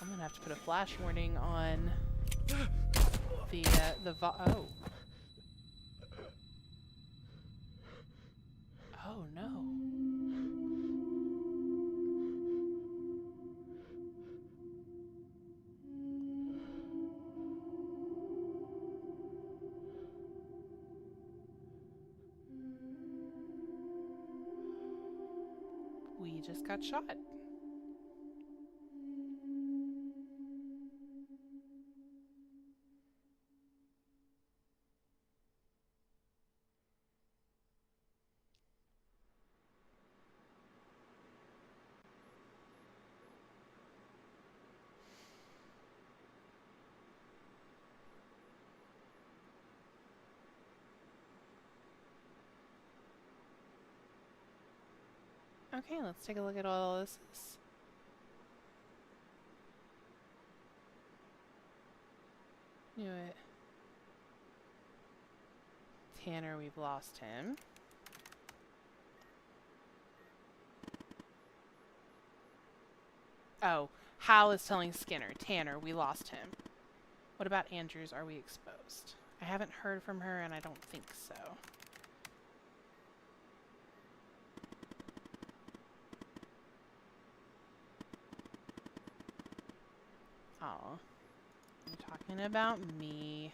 I'm gonna have to put a flash warning on oh. Oh no. We just got shot. Okay, let's take a look at what all this is. Knew it. Tanner, we've lost him. Oh, Hal is telling Skinner. Tanner, we lost him. What about Andrews? Are we exposed? I haven't heard from her, and I don't think so. Oh, you're talking about me.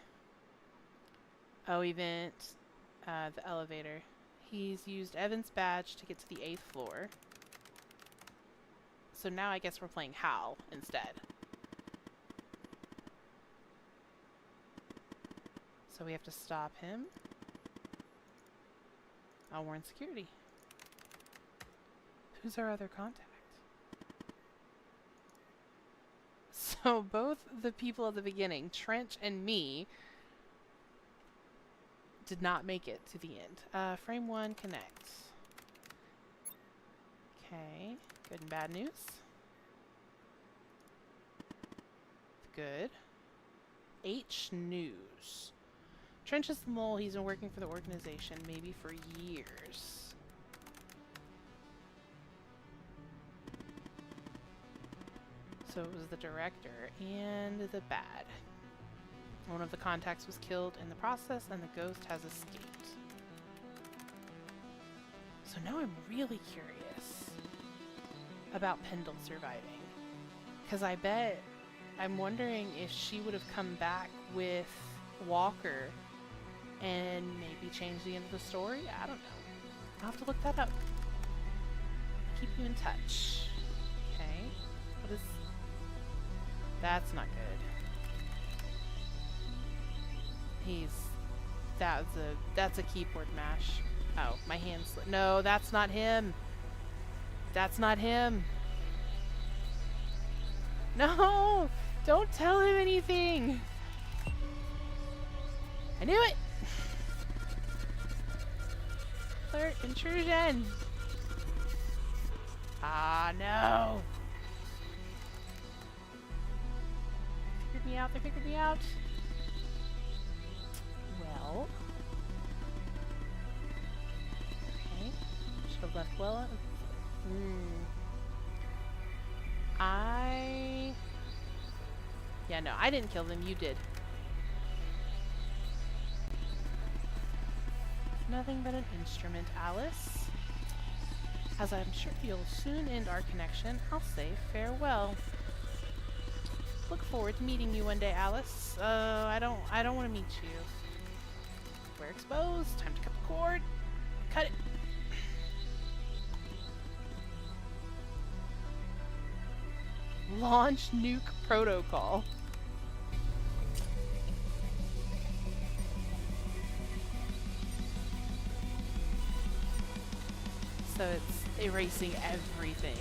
Oh, event, the elevator. He's used Evan's badge to get to the 8th floor. So now I guess we're playing Hal instead. So we have to stop him. I'll warn security. Who's our other contact? So both the people at the beginning, Trench and me, did not make it to the end. Frame 1 connects. Okay, good and bad news. Good. H news. Trench is the mole. He's been working for the organization maybe for years. So it was the director and the bad. One of the contacts was killed in the process, and the ghost has escaped. So now I'm really curious about Pendle surviving. Because I'm wondering if she would have come back with Walker and maybe change the end of the story? I don't know. I'll have to look that up. Keep you in touch. Okay. What is... That's not good. That's a keyboard mash. Oh, my hand slipped. No, that's not him. That's not him. No! Don't tell him anything! I knew it! Alert, intrusion! Ah, no! They figured me out. Well. Okay. Should have left well. Yeah, no, I didn't kill them, you did. Nothing but an instrument, Alice. As I'm sure you'll soon end our connection, I'll say farewell. Look forward to meeting you one day, Alice. I don't want to meet you. We're exposed. Time to cut the cord. Cut it. Launch nuke protocol. So it's erasing everything.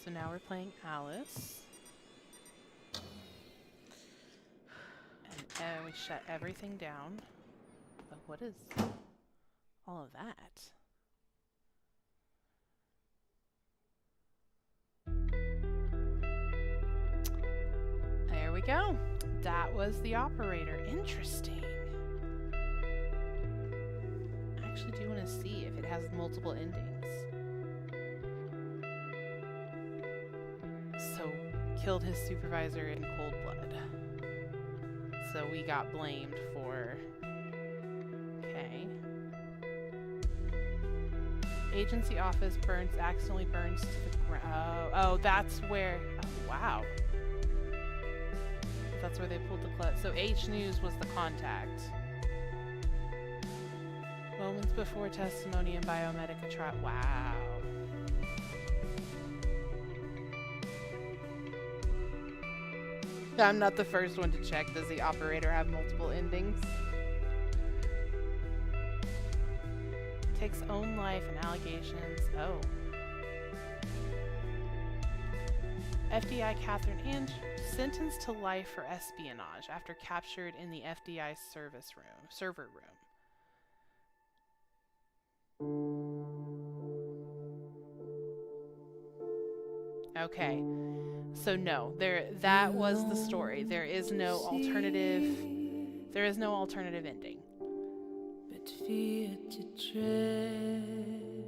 So now we're playing Alice. And we shut everything down. But what is all of that? There we go. That was the operator. Interesting. I actually do want to see if it has multiple endings. So, killed his supervisor in cold blood. So we got blamed for... Okay. Agency office accidentally burns to the ground. Oh, that's where... Oh, wow. That's where they pulled the clutch. So H News was the contact. Moments before testimony in Biomedica trial. Wow. I'm not the first one to check. Does the operator have multiple endings? Takes own life and allegations. Oh. FDI Catherine Andrews sentenced to life for espionage after captured in the FBI server room. Okay. So no, that was the story. There is no alternative ending. But fear to tread.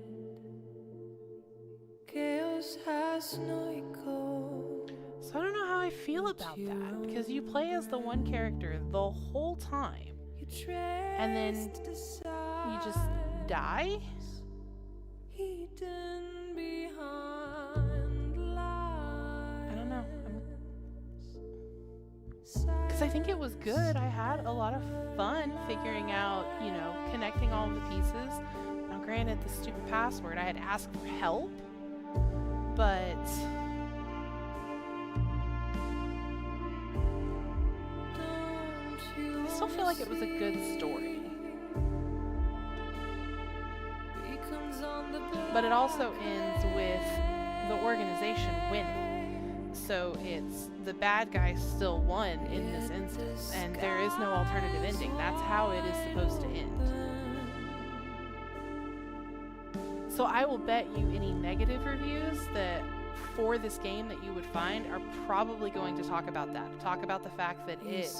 Chaos has no echo. So I don't know how I feel about that, because you play as the one character the whole time, and then you just die? I don't know. Because I think it was good. I had a lot of fun figuring out, connecting all of the pieces. Now granted, the stupid password, I had asked for help, but... I still feel like it was a good story. But it also ends with the organization winning. So it's the bad guy still won in this instance, and there is no alternative ending. That's how it is supposed to end. So I will bet you any negative reviews that for this game that you would find are probably going to talk about that. Talk about the fact that it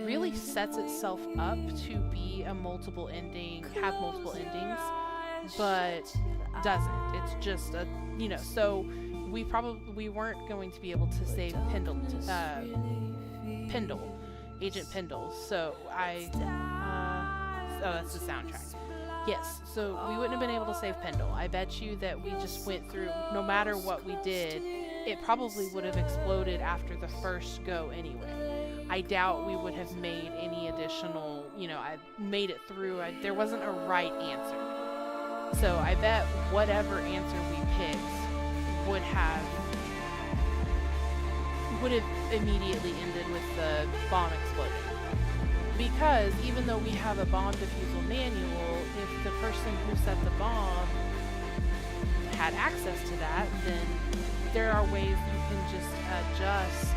really sets itself up to be a multiple ending, have multiple endings, but doesn't. It's just a, so we weren't going to be able to save Pendle, Agent Pendle. So that's the soundtrack. Yes, so we wouldn't have been able to save Pendle. I bet you that we just went through, no matter what we did, it probably would have exploded after the first go anyway. I doubt we would have made any additional, I made it through. There wasn't a right answer. So I bet whatever answer we picked would have immediately ended with the bomb exploding. Because even though we have a bomb defusal manual, if the person who set the bomb had access to that, then there are ways you can just adjust,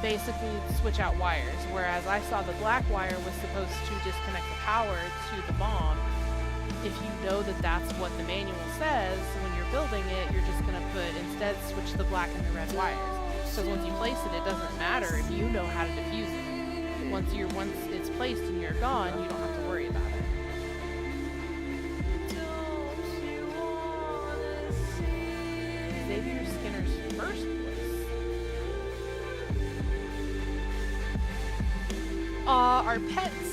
basically switch out wires. Whereas I saw the black wire was supposed to disconnect the power to the bomb. If you know that that's what the manual says, when you're building it, you're just going to instead switch the black and the red wires. Because once you place it, it doesn't matter if you know how to defuse it. Once it's placed and you're gone, you don't have to worry about it. Xavier Skinner's first voice. Our pets.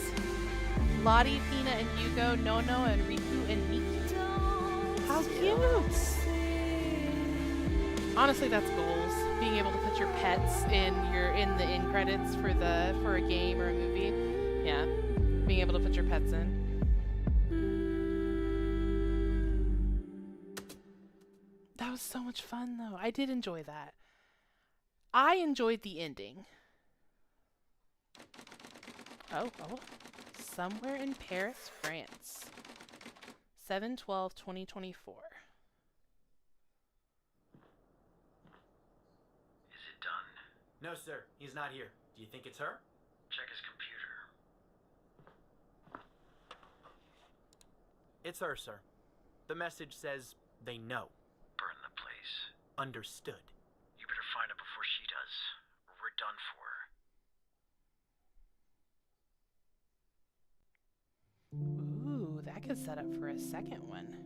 Lottie, Pina, and Hugo, Nono, and Riku, and Miki. How cute! Honestly, that's goals. Being able to put your pets in the end credits for a game or a movie. Yeah. Being able to put your pets in. That was so much fun though. I did enjoy that. I enjoyed the ending. Oh. Somewhere in Paris, France. 7/12/2024. Is it done? No, sir. He's not here. Do you think it's her? Check his computer. It's her, sir. The message says they know. Burn the place. Understood. You better find her before she does, or we're done for. Ooh, that could set up for a second one.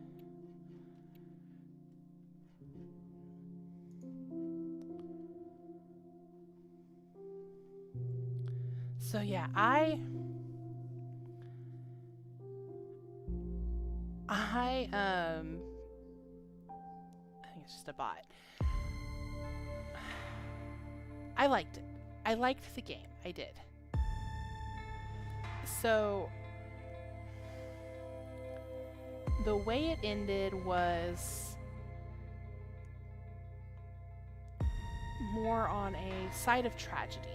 So yeah, I think it's just a bot. I liked it. I liked the game. I did. So the way it ended was more on a side of tragedy.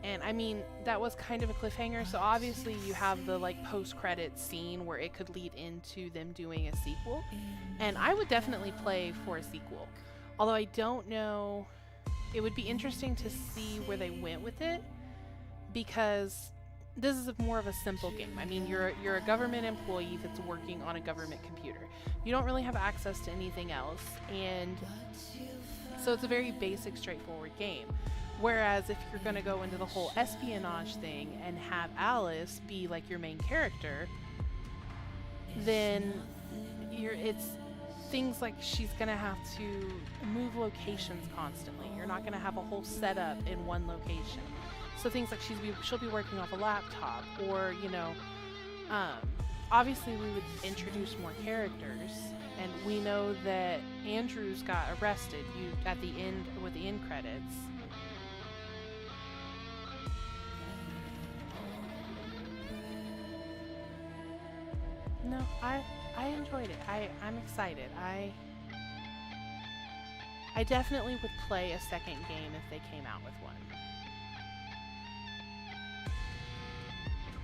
And I mean, that was kind of a cliffhanger, so obviously you have the like post-credits scene where it could lead into them doing a sequel. And I would definitely play for a sequel. Although I don't know, it would be interesting to see where they went with it, because this is more of a simple game. I mean, you're a government employee that's working on a government computer. You don't really have access to anything else, and so it's a very basic, straightforward game. Whereas if you're going to go into the whole espionage thing and have Alice be like your main character, then it's things like she's going to have to move locations constantly. You're not going to have a whole setup in one location. So things like she'll be working off a laptop, or, you know, obviously we would introduce more characters, and we know that Andrews got arrested at the end with the end credits. No, I enjoyed it. I'm excited. I definitely would play a second game if they came out with one.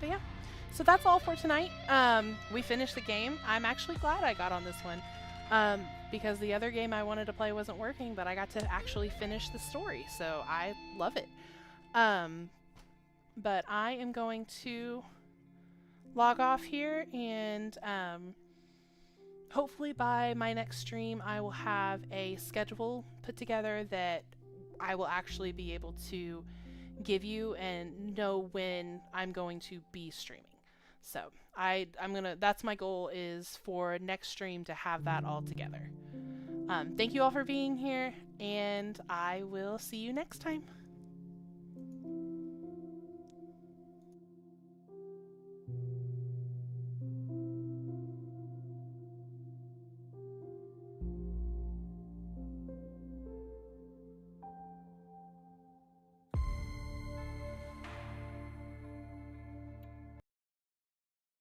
But yeah, so that's all for tonight. We finished the game. I'm actually glad I got on this one, because the other game I wanted to play wasn't working, but I got to actually finish the story, so I love it. But I am going to log off here, and hopefully by my next stream I will have a schedule put together that I will actually be able to give you and know when I'm going to be streaming. So that's my goal, is for next stream to have that all together. Thank you all for being here, and I will see you next time.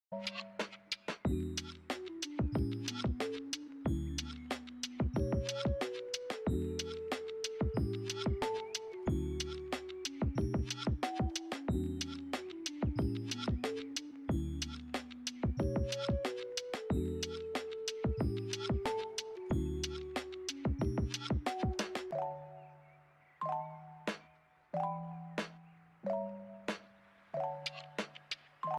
You